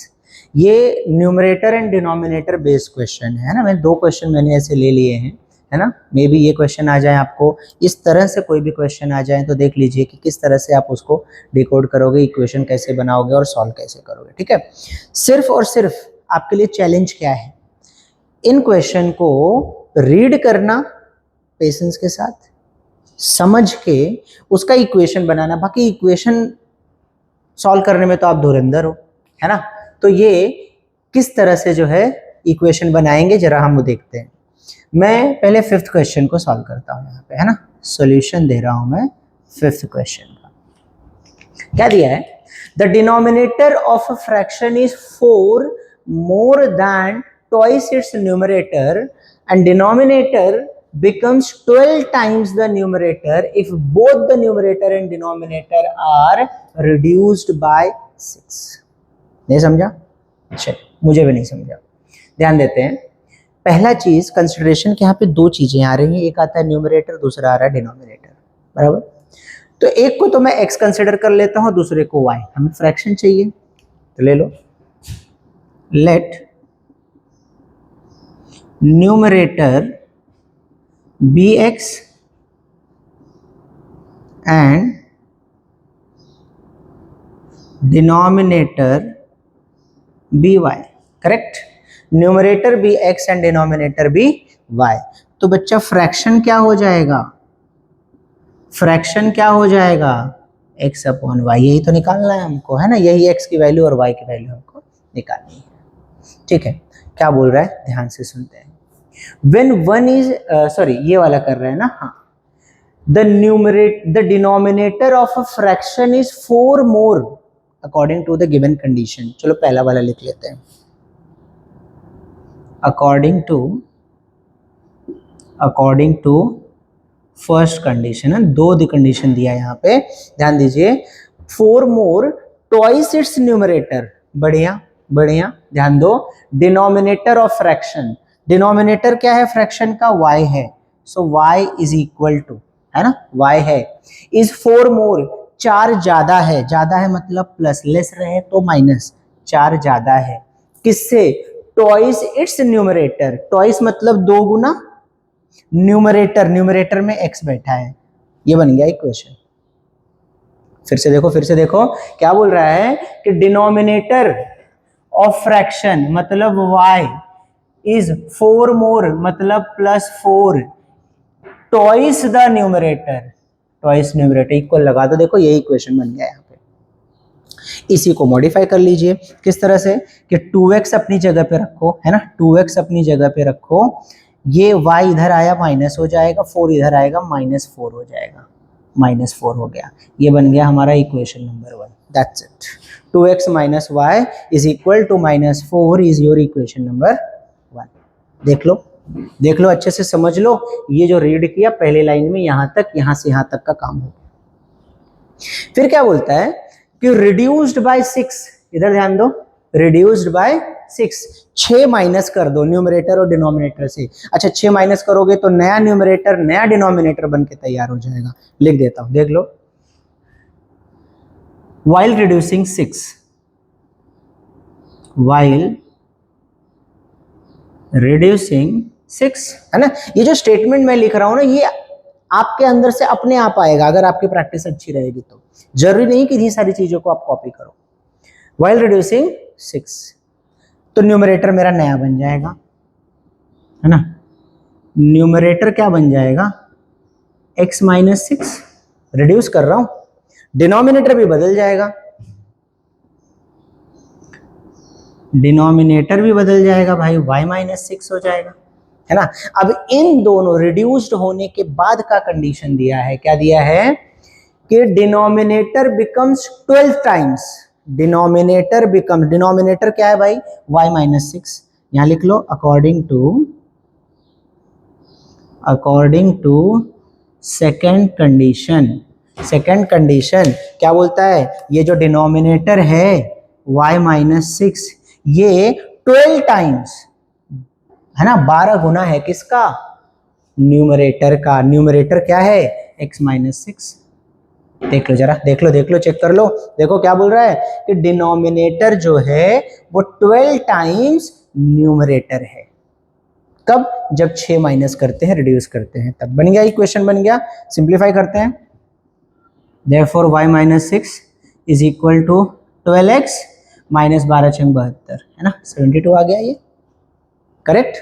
Speaker 1: ये numerator and denominator based question है ना। मैं दो क्वेश्चन मैंने ऐसे ले लिए हैं, है ना। मे बी ये क्वेश्चन आ जाए आपको, इस तरह से कोई भी क्वेश्चन आ जाए तो देख लीजिए कि किस तरह से आप उसको डिकोड करोगे, इक्वेशन कैसे बनाओगे और सॉल्व कैसे करोगे, ठीक है। सिर्फ और सिर्फ आपके लिए चैलेंज क्या है, इन क्वेश्चन को रीड करना पेशेंस के साथ, समझ के उसका इक्वेशन बनाना। बाकी इक्वेशन सॉल्व करने में तो आप धुरंधर हो, है ना। तो ये किस तरह से जो है इक्वेशन बनाएंगे जरा हम वो देखते हैं। मैं पहले 5th क्वेश्चन को सॉल्व करता हूं यहाँ पे, है ना। सॉल्यूशन दे रहा हूं मैं 5th क्वेश्चन का। क्या दिया है? The denominator of a fraction is 4 more than twice its numerator and denominator becomes 12 times the numerator if both the numerator and denominator are reduced by 6। नहीं समझा? चल, मुझे भी नहीं समझा। ध्यान देते हैं। पहला चीज कंसिडरेशन के यहाँ पे दो चीजें आ रही हैं, एक आता है न्यूमरेटर, दूसरा आ रहा है डिनोमिनेटर, बराबर। तो एक को तो मैं x कंसिडर कर लेता हूं, दूसरे को y। हमें फ्रैक्शन चाहिए तो ले लो। Let numerator bx and denominator by, correct. Numerator bx and denominator by। तो बच्चा फ्रैक्शन क्या हो जाएगा? फ्रैक्शन क्या हो जाएगा? x upon y। यही तो निकालना है हमको, है ना। यही x की वैल्यू और y की वैल्यू हमको निकालनी है, ठीक है। क्या बोल रहा है, ध्यान से सुनते हैं। When one is ये वाला कर रहे हैं ना, हाँ। the denominator of a fraction is 4 more according to the given condition। चलो पहला वाला लिख लेते हैं। according to first condition है, दो दी कंडीशन दिया है यहाँ पे, ध्यान दीजिए। 4 more twice its numerator, बढ़िया बढ़िया, ध्यान दो। डिनोमिनेटर ऑफ फ्रैक्शन, डिनोमिनेटर क्या है फ्रैक्शन का? y है। सो y इज इक्वल टू, है ना, y है, इज 4 मोर, 4 ज्यादा है। ज्यादा है मतलब प्लस, लेस रहे तो माइनस, 4 ज्यादा है किससे? Twice its numerator. ट्वाइस मतलब 2 गुना न्यूमरेटर, न्यूमरेटर में x बैठा है। ये बन गया इक्वेशन। फिर से देखो क्या बोल रहा है कि डिनोमिनेटर ऑफ फ्रैक्शन मतलब y इज 4 मोर मतलब +4 twice the numerator, twice numerator equal लगा दो। देखो ये इक्वेशन बन गया यहाँ पे। इसी को मॉडिफाई कर लीजिए किस तरह से कि 2x अपनी जगह पे रखो, है ना, 2x अपनी जगह पे रखो। ये y इधर आया माइनस हो जाएगा, 4 इधर आएगा -4 हो जाएगा, -4 हो गया। ये बन गया हमारा equation number 1। That's it. 2x - y is equal to -4 is your equation number 1। देख लो अच्छे से समझ लो। ये जो रीड किया पहले लाइन में यहां तक, यहां से यहां तक का काम हो। फिर क्या बोलता है कि रिड्यूस्ड बाय 6, इधर ध्यान दो, रिड्यूस्ड बाय 6, 6 माइनस कर दो न्यूमरेटर और डिनोमिनेटर से। अच्छा 6 माइनस करोगे तो नया न्यूमरेटर नया डिनोमिनेटर बन के तैयार हो जाएगा। लिख देता हूं, देख लो। while reducing 6, while reducing 6, है ना। ये जो स्टेटमेंट मैं लिख रहा हूं ना, ये आपके अंदर से अपने आप आएगा अगर आपकी प्रैक्टिस अच्छी रहेगी तो। जरूरी नहीं कि ये सारी चीजों को आप कॉपी करो। while reducing 6, तो न्यूमरेटर मेरा नया बन जाएगा, है ना। न्यूमरेटर क्या बन जाएगा? x - 6, रिड्यूस कर रहा हूं, डिनोमिनेटर भी बदल जाएगा। डिनोमिनेटर भी बदल जाएगा भाई, y माइनस 6 हो जाएगा, है ना। अब इन दोनों रिड्यूस्ड होने के बाद का कंडीशन दिया है, क्या दिया है कि डिनोमिनेटर बिकम्स 12 टाइम्स, डिनोमिनेटर क्या है भाई, y माइनस 6, यहां लिख लो अकॉर्डिंग टू सेकेंड कंडीशन क्या बोलता है, ये जो डिनोमिनेटर है y माइनस 6 ये 12 टाइम्स, है ना, 12 गुना है किसका, न्यूमरेटर का। न्यूमरेटर क्या है, x माइनस 6। देख लो जरा, देख लो चेक कर लो, देखो क्या बोल रहा है कि डिनोमिनेटर जो है वो 12 टाइम्स न्यूमरेटर है। कब, जब 6 माइनस करते हैं, रिड्यूस करते हैं, तब बन गया, इक्वेशन बन गया। सिंप्लीफाई करते हैं, therefore y minus 6 is equal to 12x minus 12 × 72, है ना, 72 आ गया ये, करेक्ट।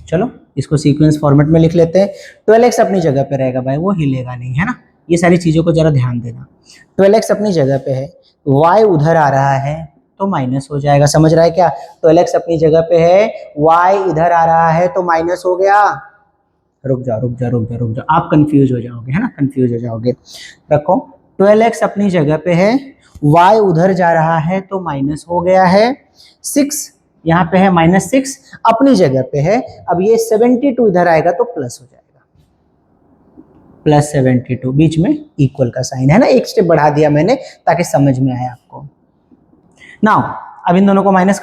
Speaker 1: चलो इसको सीक्वेंस फॉर्मेट में लिख लेते हैं। 12x अपनी जगह पे रहेगा भाई, वो हिलेगा नहीं, है ना, ये सारी चीजों को जरा ध्यान देना। 12x अपनी जगह पे है, y उधर आ रहा है तो माइनस हो जाएगा, समझ रहा है क्या, 12x अपनी जगह पे है, y इधर आ रहा है तो माइनस हो गया। रुक जाओ, आप कंफ्यूज हो जाओगे, है ना, कंफ्यूज हो जाओगे। रखो, 12x अपनी जगह पे है, y उधर जा रहा है तो माइनस हो गया है, 6 यहाँ पे है, माइनस 6 अपनी जगह पे है। अब ये 72 इधर आएगा तो प्लस हो जाएगा, प्लस 72, बीच में इक्वल का साइन है ना, एक स्टेप बढ़ा दिया मैंने ताकि समझ में आए आपको। नाउ अब इन दोनों को माइनस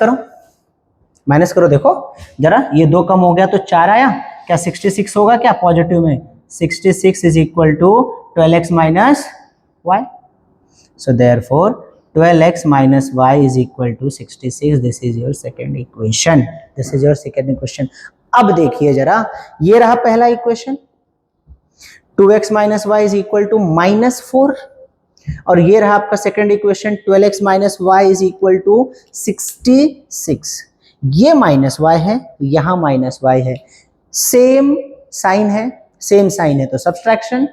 Speaker 1: करो, देखो जरा, ये 2 कम हो गया तो 4 आया, क्या 66 होगा क्या पॉजिटिव में, 66 is equal to 12x minus y, so therefore 12x minus y is equal to 66. This is your second equation. अब देखिए जरा, ये रहा पहला equation, 2x minus y is equal to -4, और ये रहा आपका second equation, 12x minus y is equal to 66। ये माइनस y है, यहां माइनस y है, सेम साइन है तो सब्सट्रैक्शन,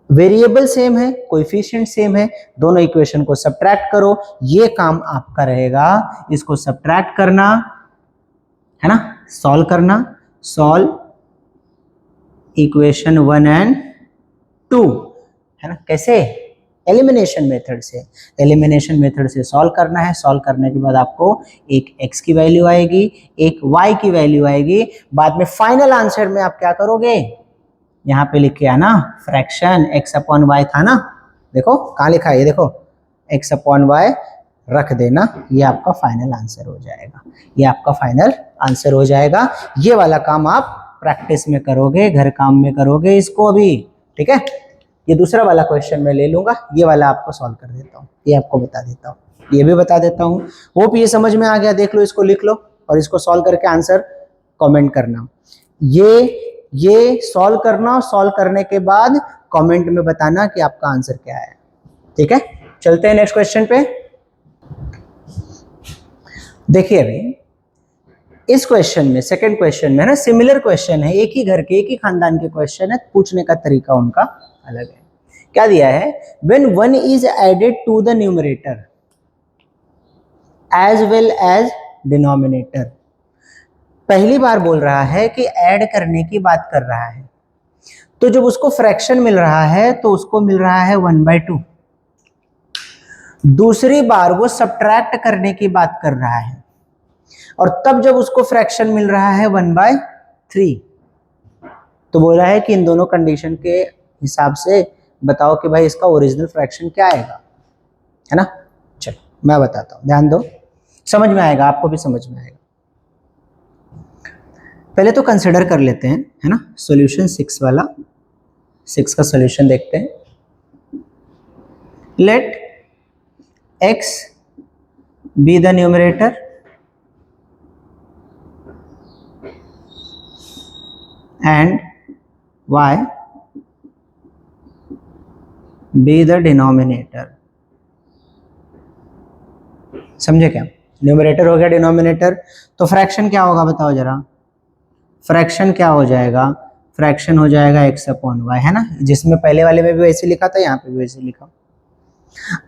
Speaker 1: वेरिएबल सेम है, कोएफिशिएंट सेम है, दोनों इक्वेशन को सब्ट्रैक्ट करो, ये काम आपका रहेगा, इसको सब्ट्रैक्ट करना, है ना, सॉल्व इक्वेशन 1 एंड 2, है ना, कैसे, एलिमिनेशन मेथड से सॉल्व करना है। सॉल्व करने के बाद आपको एक x की वैल्यू आएगी, एक y की वैल्यू आएगी, बाद में फाइनल आंसर में आप क्या करोगे, यहाँ पे लिख के आना फ्रैक्शन x अपॉन वाई था ना, देखो कहाँ लिखा है, ये देखो x अपॉन वाई रख देना, ये आपका फाइनल आंसर हो जाएगा। ये वाला काम आप प्रैक्टिस में करोगे, घर काम में करोगे इसको अभी, ठीक है। ये दूसरा वाला क्वेश्चन मैं ले लूंगा, ये वाला आपको सॉल्व कर देता हूँ, ये आपको बता देता हूँ, ये भी बता देता हूँ। होप ये समझ में आ गया, देख लो, इसको लिख लो और इसको सॉल्व करके आंसर कमेंट करना। ये सॉल्व करना, सॉल्व करने के बाद कमेंट में बताना कि आपका आंसर क्या है, ठीक है। चलते हैं नेक्स्ट क्वेश्चन पे। देखिए अभी इस क्वेश्चन में, सेकंड क्वेश्चन में ना, सिमिलर क्वेश्चन है, एक ही घर के, एक ही खानदान के क्वेश्चन है, पूछने का तरीका उनका अलग है। क्या दिया है, when 1 is added to the numerator as well as denominator, पहली बार बोल रहा है कि ऐड करने की बात कर रहा है, तो जब उसको फ्रैक्शन मिल रहा है तो उसको मिल रहा है 1/2। दूसरी बार वो सब्ट्रैक्ट करने की बात कर रहा है, और तब जब उसको फ्रैक्शन मिल रहा है 1/3, तो बोल रहा है कि इन दोनों कंडीशन के हिसाब से बताओ कि भाई इसका ओरिजिनल फ्रैक्शन क्या आएगा, है ना। चलो मैं बताता हूं, ध्यान दो, समझ में आएगा, आपको भी समझ में आएगा। पहले तो कंसिडर कर लेते हैं, है ना, सॉल्यूशन 6 वाला, 6 का सॉल्यूशन देखते हैं। Let x be the numerator and y be the denominator। समझे क्या, न्यूमरेटर हो गया, डिनोमिनेटर, तो फ्रैक्शन क्या होगा बताओ जरा, फ्रैक्शन क्या हो जाएगा, फ्रैक्शन हो जाएगा x अपॉन वाई, है ना, जिसमें पहले वाले में भी वैसे लिखा था, यहाँ पे भी वैसे लिखा।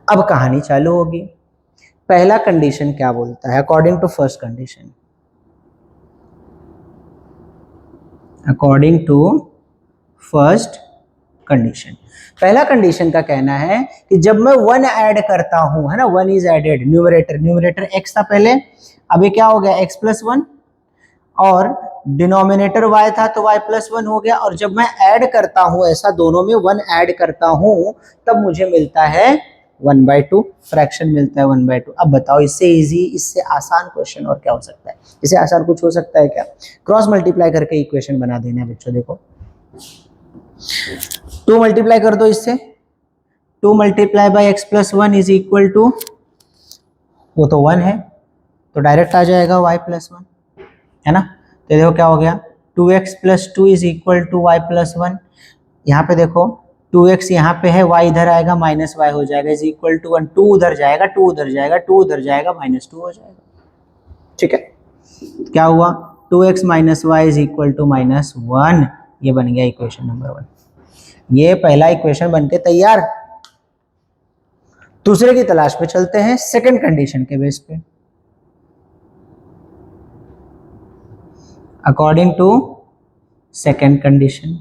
Speaker 1: अब कहानी चालू होगी, पहला कंडीशन क्या बोलता है according to first condition? According to first condition, पहला कंडीशन का कहना है कि जब मैं 1 ऐड करता हूं, है ना, 1 इज एडेड, न्यूमरेटर x था पहले, अब ये क्या हो गया x प्लस 1, और डिनोमिनेटर y था तो y प्लस 1 हो गया, और जब मैं ऐड करता हूं, ऐसा दोनों में 1 ऐड करता हूं, तब मुझे मिलता है 1/2, फ्रैक्शन मिलता है 1/2। अब बताओ इससे इजी, इससे आसान क्वेश्चन और क्या हो सकता है? इससे आसान कुछ हो सकता है क्या? क्रॉस मल्टीप्लाई करके इक्वेशन बना देना है बच्चों। देखो 2 मल्टीप्लाई कर दो इससे, 2 multiply by x plus 1 is equal to, वो तो 1 है तो डायरेक्ट आ जाएगा y प्लस 1, है ना। तो देखो क्या हो गया, 2x plus 2 is equal to y plus 1। यहाँ पे देखो 2x यहाँ पे है, y इधर आएगा माइनस y हो जाएगा, इज इक्वल टू 1, 2 उधर जाएगा, 2 उधर जाएगा, 2 उधर जाएगा, -2 हो जाएगा। ठीक है, क्या हुआ, 2x minus y is equal to -1। ये बन गया इक्वेशन नंबर 1। ये पहला इक्वेशन बन के तैयार। दूसरे की तलाश पे चलते हैं सेकंड कंडीशन के बेस पे। According to second condition,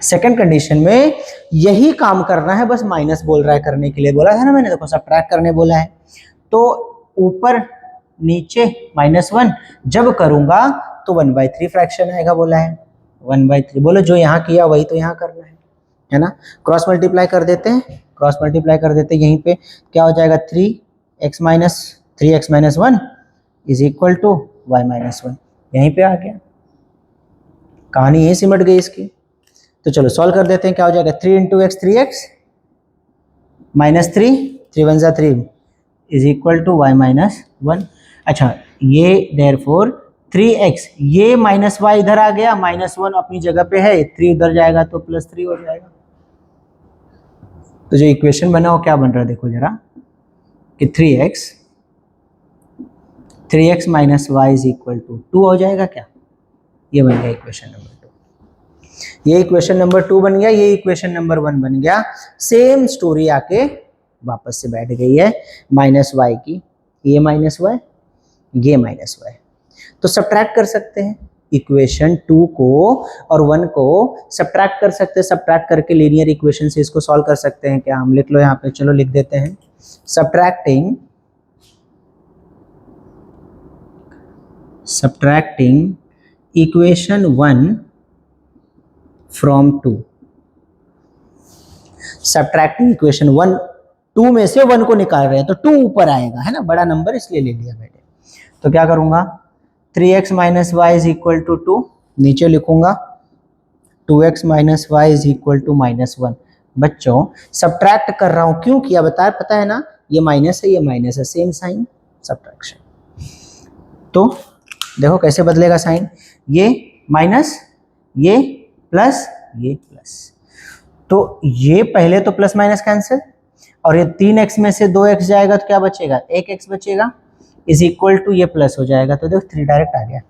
Speaker 1: second condition में यही काम करना है, बस माइनस बोल रहा है करने के लिए, बोला था ना मैंने, देखो सब्ट्रैक्ट करने बोला है, तो ऊपर नीचे -1 जब करूंगा तो 1/3 फ्रैक्शन आएगा, बोला है 1/3। बोलो जो यहाँ किया वही तो यहाँ करना है ना। क्रॉस मल्टीप्लाई कर देते हैं, क्रॉस मल्टीप्लाई कर देते हैं, यहीं पे क्या हो जाएगा, 3x minus 1 is equal to y minus 1, यहीं पे आ गया, कहानी यहीं सिमट गई इसकी। तो चलो सॉल्व कर देते हैं, क्या हो जाएगा, 3 इंटू एक्स 3x -3, 3 1 जा 3 is equal to y minus 1। अच्छा, ये देयरफॉर 3x, ये -y इधर आ गया, -1 अपनी जगह पे है, 3 उधर जाएगा तो +3 हो जाएगा। तो जो इक्वेशन बना वो क्या बन रहा है, देखो जरा, कि 3x minus y is equal to 2 हो जाएगा क्या? ये बन गया इक्वेशन नंबर 2। ये इक्वेशन नंबर 2 बन गया, ये इक्वेशन नंबर 1 बन गया। सेम स्टोरी आके वापस से बैठ गई है, -y की, ये -y, ये -y। तो सब्ट्रैक्ट कर सकते हैं इक्वेशन 2 को और 1 को, सब्ट्रैक्ट कर सकते हैं, सब्ट्रैक्ट करके लीनियर इक्वेशन से इसको सॉल्व कर सकते हैं क्या? हम लिख लो यहाँ पे, चलो लिख देते हैं, subtracting equation 1 from 2, subtracting equation 1, 2 में से 1 को निकाल रहे हैं तो 2 ऊपर आएगा, है ना, बड़ा नंबर इसलिए ले लिया मैंने। तो क्या करूंगा, 3x minus y is equal to 2, नीचे लिखूंगा 2x minus y is equal to -1। बच्चों सब्ट्रैक्ट कर रहा हूं, क्यों किया बताया, पता है ना, ये माइनस है, ये माइनस है, सेम साइन, सब्ट्रैक्शन। तो देखो कैसे बदलेगा साइन, ये माइनस, ये प्लस, ये प्लस, तो ये पहले तो प्लस माइनस कैंसिल, और ये 3x में से 2x जाएगा तो क्या बचेगा, 1x बचेगा, इज इक्वल टू ये प्लस हो जाएगा, तो देखो 3 डायरेक्ट आ गया,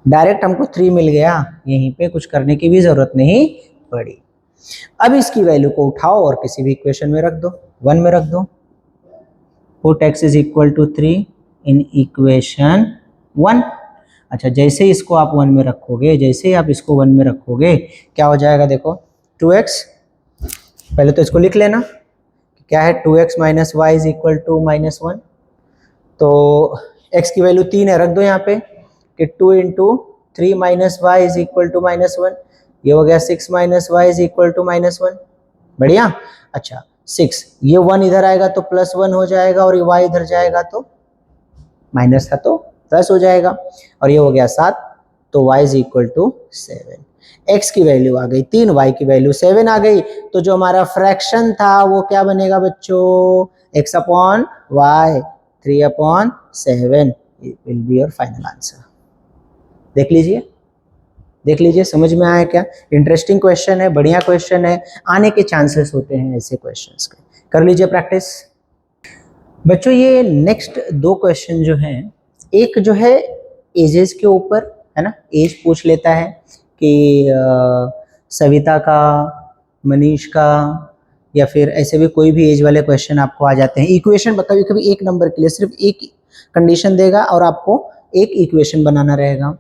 Speaker 1: डायरेक्ट हमको 3 मिल गया, यहीं पे कुछ करने की भी जरूरत नहीं पड़ी। अब इसकी वैल्यू को उठाओ और किसी भी इक्वेशन में रख दो, 1 में रख दो, put x is equal to 3 in equation 1। अच्छा, जैसे इसको आप 1 में रखोगे, जैसे ही आप इसको 1 में रखोगे क्या हो जाएगा, देखो 2x, पहले तो इसको लिख लेना, क्या है, 2x minus y is equal to -1, तो x की वैल्यू 3 है, रख दो यहाँ पे, कि 2 into 3 minus y is equal to -1, ये हो गया 6 minus y is equal to -1, बढ़िया। अच्छा 6, ये 1 इधर आएगा तो +1 हो जाएगा, और ये y इधर जाएगा तो माइनस था तो प्लस हो जाएगा, और ये हो गया 7, तो y is equal to 7। x की वैल्यू आ गई 3, y की वैल्यू 7 आ गई, तो जो हमारा फ्रैक्शन था वो क्या बनेगा बच्चों, x upon y, 3 upon 7 will be your final answer. देख लीजिए, देख लीजिए, समझ में आया क्या? इंटरेस्टिंग क्वेश्चन है, बढ़िया क्वेश्चन है, आने के चांसेस होते हैं ऐसे क्वेश्चंस के, कर लीजिए प्रैक्टिस। बच्चों ये नेक्स्ट 2 क्वेश्चन जो हैं, एक जो है एजेस के ऊपर, है ना, एज पूछ लेता है कि सविता का, मनीष का, या फिर ऐसे भी कोई भी एज वाले क्वेश्चन आपको आ जाते हैं। इक्वेशन कभी कभी एक नंबर के लिए सिर्फ एक कंडीशन देगा और आपको एक इक्वेशन बनाना रहेगा।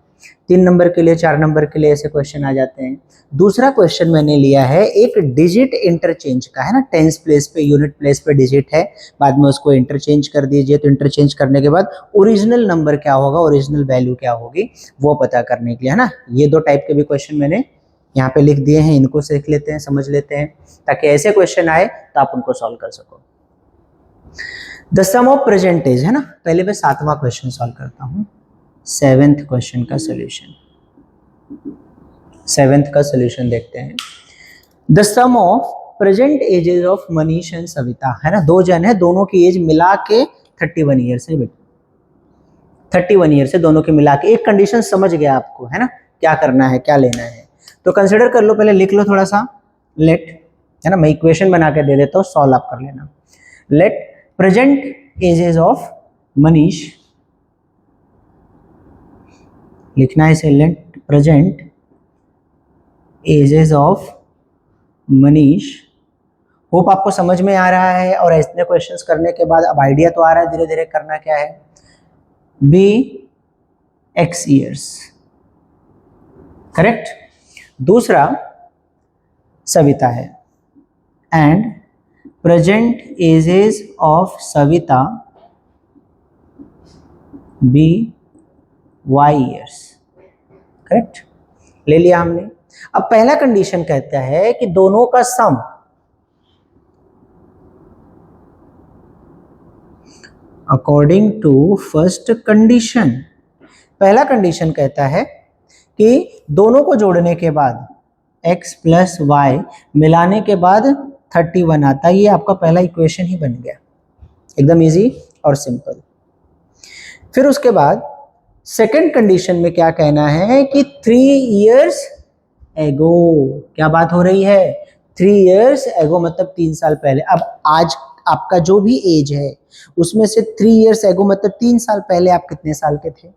Speaker 1: 3 नंबर के लिए, 4 नंबर के लिए ऐसे क्वेश्चन आ जाते हैं। दूसरा क्वेश्चन मैंने लिया है एक डिजिट इंटरचेंज का, है ना, टेंस प्लेस पे, यूनिट प्लेस पे डिजिट है, बाद में उसको इंटरचेंज कर दीजिए। तो इंटरचेंज करने के बाद ओरिजिनल नंबर क्या होगा, ओरिजिनल वैल्यू क्या होगी, वो पता करने के लिए, है ना। ये 2 टाइप के भी क्वेश्चन मैंने यहाँ पे लिख दिए हैं, इनको सीख लेते हैं, समझ लेते हैं, ताकि ऐसे क्वेश्चन आए तो आप उनको सॉल्व कर सको। द सम ऑफ प्रेजेंटेज, है ना, पहले मैं 7वां क्वेश्चन सॉल्व करता हूँ। 7th क्वेश्चन का सोल्यूशन, 7th का सोल्यूशन देखते हैं। The sum of present ages of Manish and Savita, है ना, 2 जन है, दोनों की एज मिला के 31 ईयर्स है बेटा, 31 ईयर से दोनों के मिला के। एक कंडीशन समझ गया आपको, है ना, क्या करना है, क्या लेना है। तो कंसिडर कर लो, पहले लिख लो थोड़ा सा, लेट, है ना, मैं इक्वेशन बना के दे देता हूँ, सॉल्व आप कर लेना। Late present ages of Manish, लिखना है इसे, late present ages of Manish. Hope आपको समझ में आ रहा है, और इतने क्वेश्चंस करने के बाद अब आइडिया तो आ रहा है धीरे धीरे करना क्या है। Be x years, correct. दूसरा सविता है, and present ages of Savita be y years, correct, ले लिया हमने। अब पहला कंडीशन कहता है कि दोनों का सम अकॉर्डिंग टू फर्स्ट कंडीशन। पहला कंडीशन कहता है कि दोनों को जोड़ने के बाद x प्लस वाई मिलाने के बाद 31 आता है। ये आपका पहला इक्वेशन ही बन गया, एकदम इजी और सिंपल। फिर उसके बाद सेकंड कंडीशन में क्या कहना है कि 3 इयर्स एगो, क्या बात हो रही है, 3 इयर्स एगो मतलब 3 साल पहले। अब आज आपका जो भी एज है उसमें से 3 इयर्स एगो मतलब 3 साल पहले आप कितने साल के थे,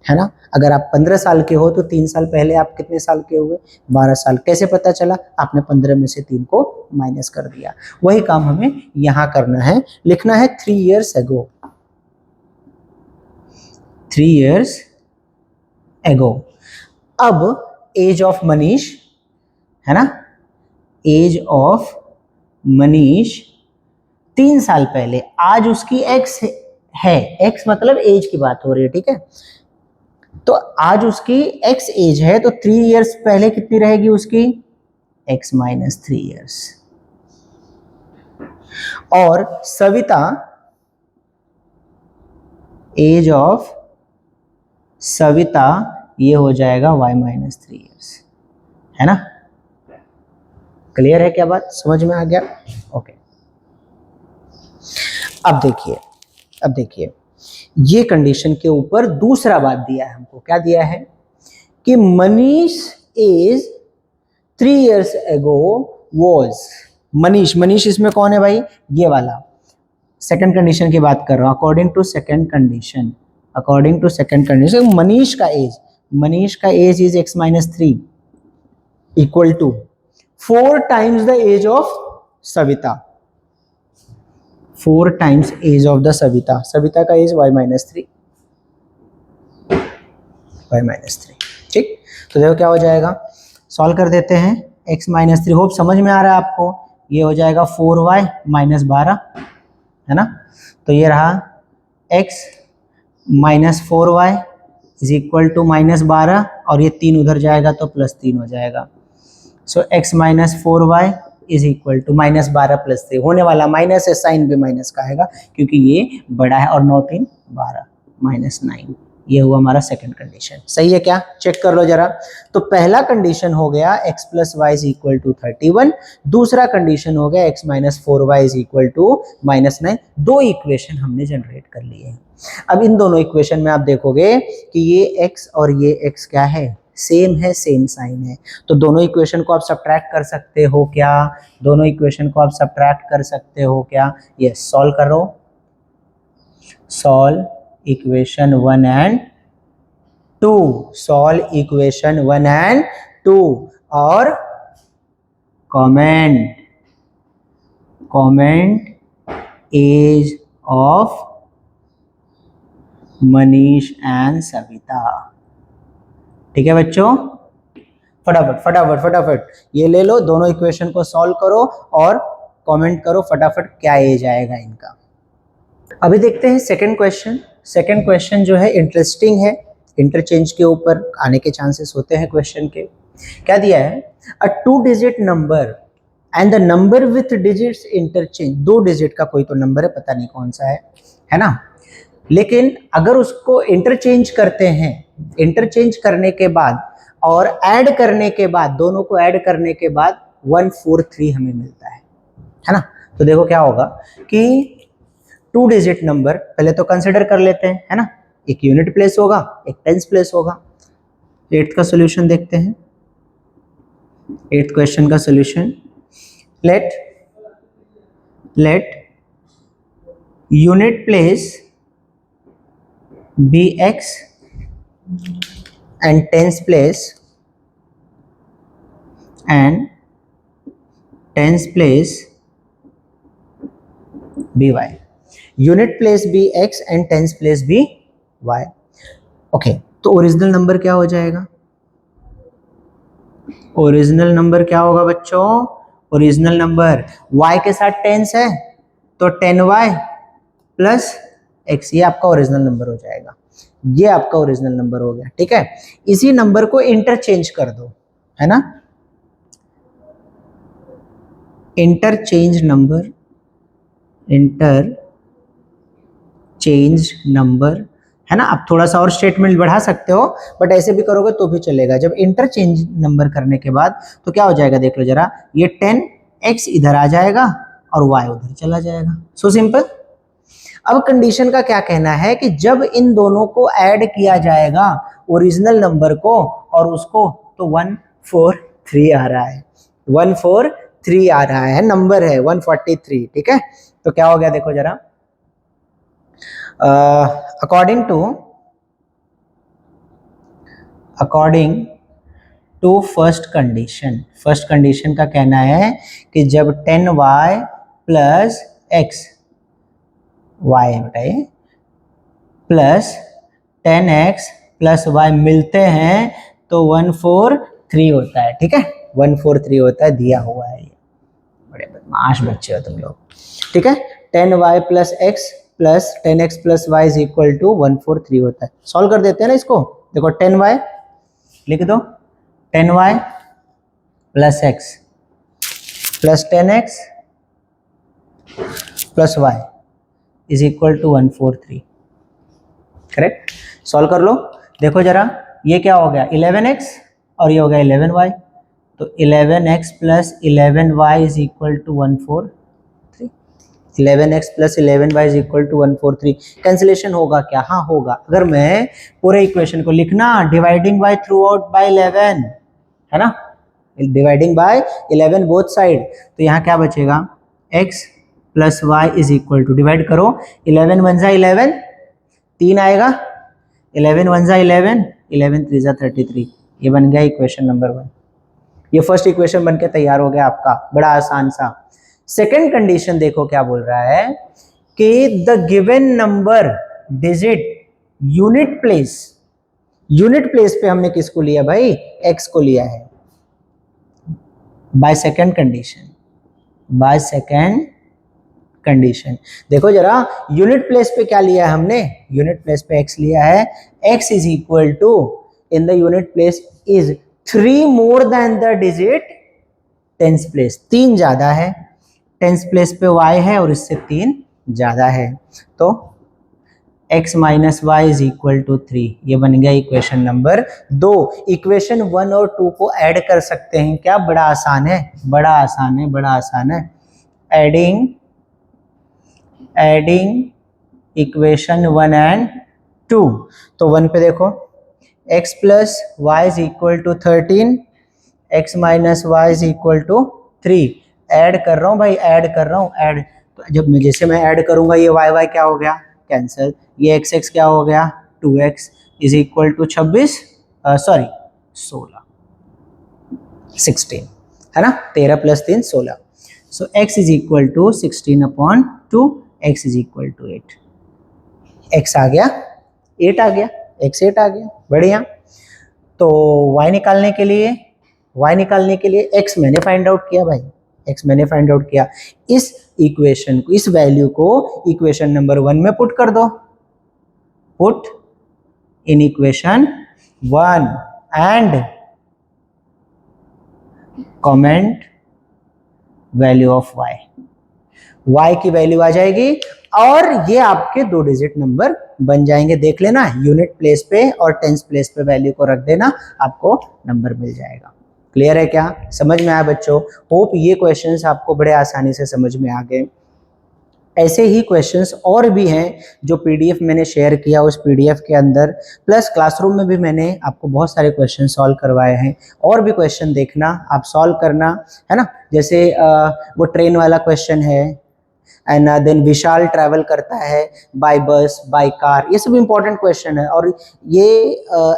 Speaker 1: है ना। अगर आप 15 साल के हो तो 3 साल पहले आप कितने साल के हुए, 12 साल। कैसे पता चला, आपने 15 में से 3 को माइनस कर दिया। वही काम हमें यहां करना है, लिखना है 3 इयर्स एगो, 3 इयर्स एगो। अब एज ऑफ मनीष, है ना, एज ऑफ मनीष 3 साल पहले, आज उसकी एक्स है, एक्स मतलब एज की बात हो रही है, ठीक है। तो आज उसकी एक्स एज है, तो 3 इयर्स पहले कितनी रहेगी उसकी, एक्स माइनस 3 इयर्स। और सविता, एज ऑफ सविता ये हो जाएगा y माइनस 3 इयर्स, है ना। क्लियर है क्या बात, समझ में आ गया, ओके। अब देखिए ये कंडीशन के ऊपर दूसरा बात दिया है हमको, क्या दिया है कि Manish age 3 years ago was, Manish इसमें कौन है भाई, ये वाला। सेकंड कंडीशन की बात कर रहा हूं, according to second condition Manish का age is x minus 3 equal to 4 times the age of Savita, 4 times age of the Savita का एज y माइनस 3, ठीक। तो देखो क्या हो जाएगा, सॉल्व कर देते हैं। x माइनस 3, होप समझ में आ रहा है आपको, ये हो जाएगा 4y माइनस 12, है ना। तो ये रहा x minus 4y is equal to minus 12, और ये 3 उधर जाएगा तो प्लस 3 हो जाएगा। So x minus 4y is equal to minus 12 plus 3, होने वाला माइनस है, साइन भी माइनस का आएगा क्योंकि ये बड़ा है, और 9 3 12 माइनस 9, ये हुआ हमारा सेकंड कंडीशन। सही है क्या, चेक कर लो जरा। तो पहला कंडीशन हो गया x plus y is equal to 31, दूसरा कंडीशन हो गया x minus 4y is equal to minus 9। 2 equation हमने जनरेट कर लिए हैं। अब इन दोनों इक्वेशन में आप देखोगे कि ये x और ये x क्या है, सेम है, सेम साइन है। तो दोनों इक्वेशन को आप सब्ट्रैक्ट कर सकते हो क्या, दोनों इक्वेशन को आप सब्ट्रैक्ट कर सकते हो क्या। यस, सॉल्व करो, solve equation 1 and 2, solve equation 1 and 2 और comment, comment age of Manish and Savita. ठीक है बच्चों, फटाफट फटाफट फटाफट ये ले लो, दोनों इक्वेशन को सॉल्व करो और कमेंट करो फटाफट क्या एज आएगा इनका। अभी देखते हैं सेकंड क्वेश्चन। सेकंड क्वेश्चन जो है इंटरेस्टिंग है, इंटरचेंज के ऊपर आने के चांसेस होते हैं क्वेश्चन के। क्या दिया है, अ 2 digit number and the number with digits interchange. 2 digit का कोई तो नंबर है, पता नहीं कौन सा है ना, लेकिन अगर उसको इंटरचेंज करते हैं, इंटरचेंज करने के बाद और ऐड करने के बाद, दोनों को ऐड करने के बाद 143 हमें मिलता है ना। तो देखो क्या होगा कि 2 डिजिट नंबर पहले तो कंसिडर कर लेते हैं, है ना, एक यूनिट प्लेस होगा, एक टेंस प्लेस होगा। 8th का सॉल्यूशन देखते हैं, 8th क्वेश्चन का solution. Let unit place be x and tens place be y। Unit place be x and tens place be y। Okay, तो ओरिजिनल नंबर क्या हो जाएगा, ओरिजिनल नंबर क्या होगा बच्चों, ओरिजिनल नंबर y के साथ टेंस है तो 10y प्लस x, ये आपका ओरिजिनल नंबर हो जाएगा, ये आपका ओरिजिनल नंबर हो गया। ठीक है, इसी नंबर को इंटरचेंज कर दो, है ना, इंटरचेंज नंबर, इंटरचेंज नंबर, है ना। आप थोड़ा सा और स्टेटमेंट बढ़ा सकते हो, बट ऐसे भी करोगे तो भी चलेगा। जब इंटरचेंज नंबर करने के बाद तो क्या हो जाएगा, देख लो जरा, ये 10x इधर आ जाएगा और y उधर चला जाएगा। So simple. अब कंडीशन का क्या कहना है कि जब इन दोनों को ऐड किया जाएगा ओरिजिनल नंबर को और उसको, तो 143 आ रहा है, 143 आ रहा है, नंबर है 143। ठीक है, तो क्या हो गया देखो जरा, अकॉर्डिंग टू फर्स्ट कंडीशन का कहना है कि जब 10y प्लस x, y बताइए, प्लस 10x प्लस y मिलते हैं तो 143 होता है। ठीक है, 143 होता है, दिया हुआ है ये, बड़े बदमाश बच्चे हो तुम लोग। ठीक है, 10y plus x plus 10x plus y is equal to 143 होता है। सॉल्व कर देते हैं ना इसको, देखो 10y लिख दो, 10y plus x plus 10x plus y is equal to 143। Correct, solve कर लो, देखो जरा, ये क्या हो गया 11x और ये हो गया 11y, तो 11x plus 11y is equal to 143। 11x plus 11y is equal to 143। Cancellation होगा क्या, हाँ होगा। अगर मैं पूरे इक्वेशन को लिखना dividing by through out by 11, है ना, डिवाइडिंग बाय 11 बोथ साइड, तो यहाँ क्या बचेगा, x plus y is equal to, divide करो, 11 वन जा 11, 3 आएगा, 11 वन जा 11, 11 3 जा 33, ये बन गया इक्वेशन नंबर 1। ये फर्स्ट इक्वेशन बनके तैयार हो गया आपका, बड़ा आसान सा। सेकंड कंडीशन देखो क्या बोल रहा है कि the given number digit unit place पे हमने किसको लिया भाई, x को लिया है, बाय सेकंड कंडीशन। देखो जरा, यूनिट प्लेस पे क्या लिया है हमने, यूनिट प्लेस पे x लिया है, x is equal to, in the unit place is 3 more than the digit tens place, 3 ज्यादा है, टेंस प्लेस पे y है और इससे 3 ज्यादा है, तो x minus y is equal to 3, ये बन गया इक्वेशन नंबर 2। इक्वेशन 1 और 2 को ऐड कर सकते हैं क्या, बड़ा आसान है, एडिंग इक्वेशन 1 एंड 2। तो 1 पे देखो, x plus y is equal to 13, x minus y is equal to 3। Add कर रहा हूँ भाई, ऐड, तो जब जैसे मैं ऐड करूंगा ये y क्या हो गया, कैंसिल, ये x क्या हो गया, 2x इज इक्वल टू 16, है ना, 13 plus 3 16। So x is equal to 16/2, x is equal to 8। x आ गया 8 आ गया, x 8 आ गया, बढ़िया। तो y निकालने के लिए x मैंने फाइंड आउट किया भाई, x मैंने फाइंड आउट किया। इस इक्वेशन को, इस वैल्यू को इक्वेशन नंबर 1 में पुट कर दो, put in equation 1 and comment value of y की वैल्यू आ जाएगी और ये आपके 2 डिजिट नंबर बन जाएंगे। देख लेना, यूनिट प्लेस पे और टेंस प्लेस पे वैल्यू को रख देना, आपको नंबर मिल जाएगा। क्लियर है क्या? समझ में आया बच्चों? होप ये क्वेश्चंस आपको बड़े आसानी से समझ में आ गए। ऐसे ही क्वेश्चंस और भी हैं जो पीडीएफ मैंने शेयर किया, उस पीडीएफ के अंदर, प्लस क्लासरूम में भी मैंने आपको बहुत सारे क्वेश्चन सॉल्व करवाए हैं। और भी क्वेश्चन देखना, आप सॉल्व करना, है ना। जैसे वो ट्रेन वाला क्वेश्चन है, एंड देन विशाल ट्रैवल करता है बाय बस, बाय कार, ये सब इंपॉर्टेंट क्वेश्चन है। और ये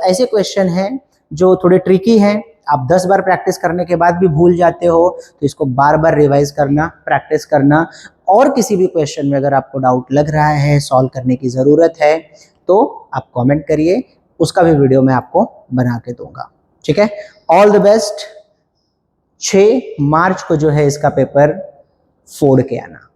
Speaker 1: ऐसे क्वेश्चन हैं जो थोड़े ट्रिकी हैं। आप 10 बार प्रैक्टिस करने के बाद भी भूल जाते हो, तो इसको बार बार रिवाइज करना, प्रैक्टिस करना। और किसी भी क्वेश्चन में अगर आपको डाउट लग रहा है, सॉल्व करने की ज़रूरत है, तो आप कमेंट करिए, उसका भी वीडियो मैं आपको बना के दूंगा। ठीक है, ऑल द बेस्ट। 6 मार्च को जो है इसका पेपर फोड़ के आना।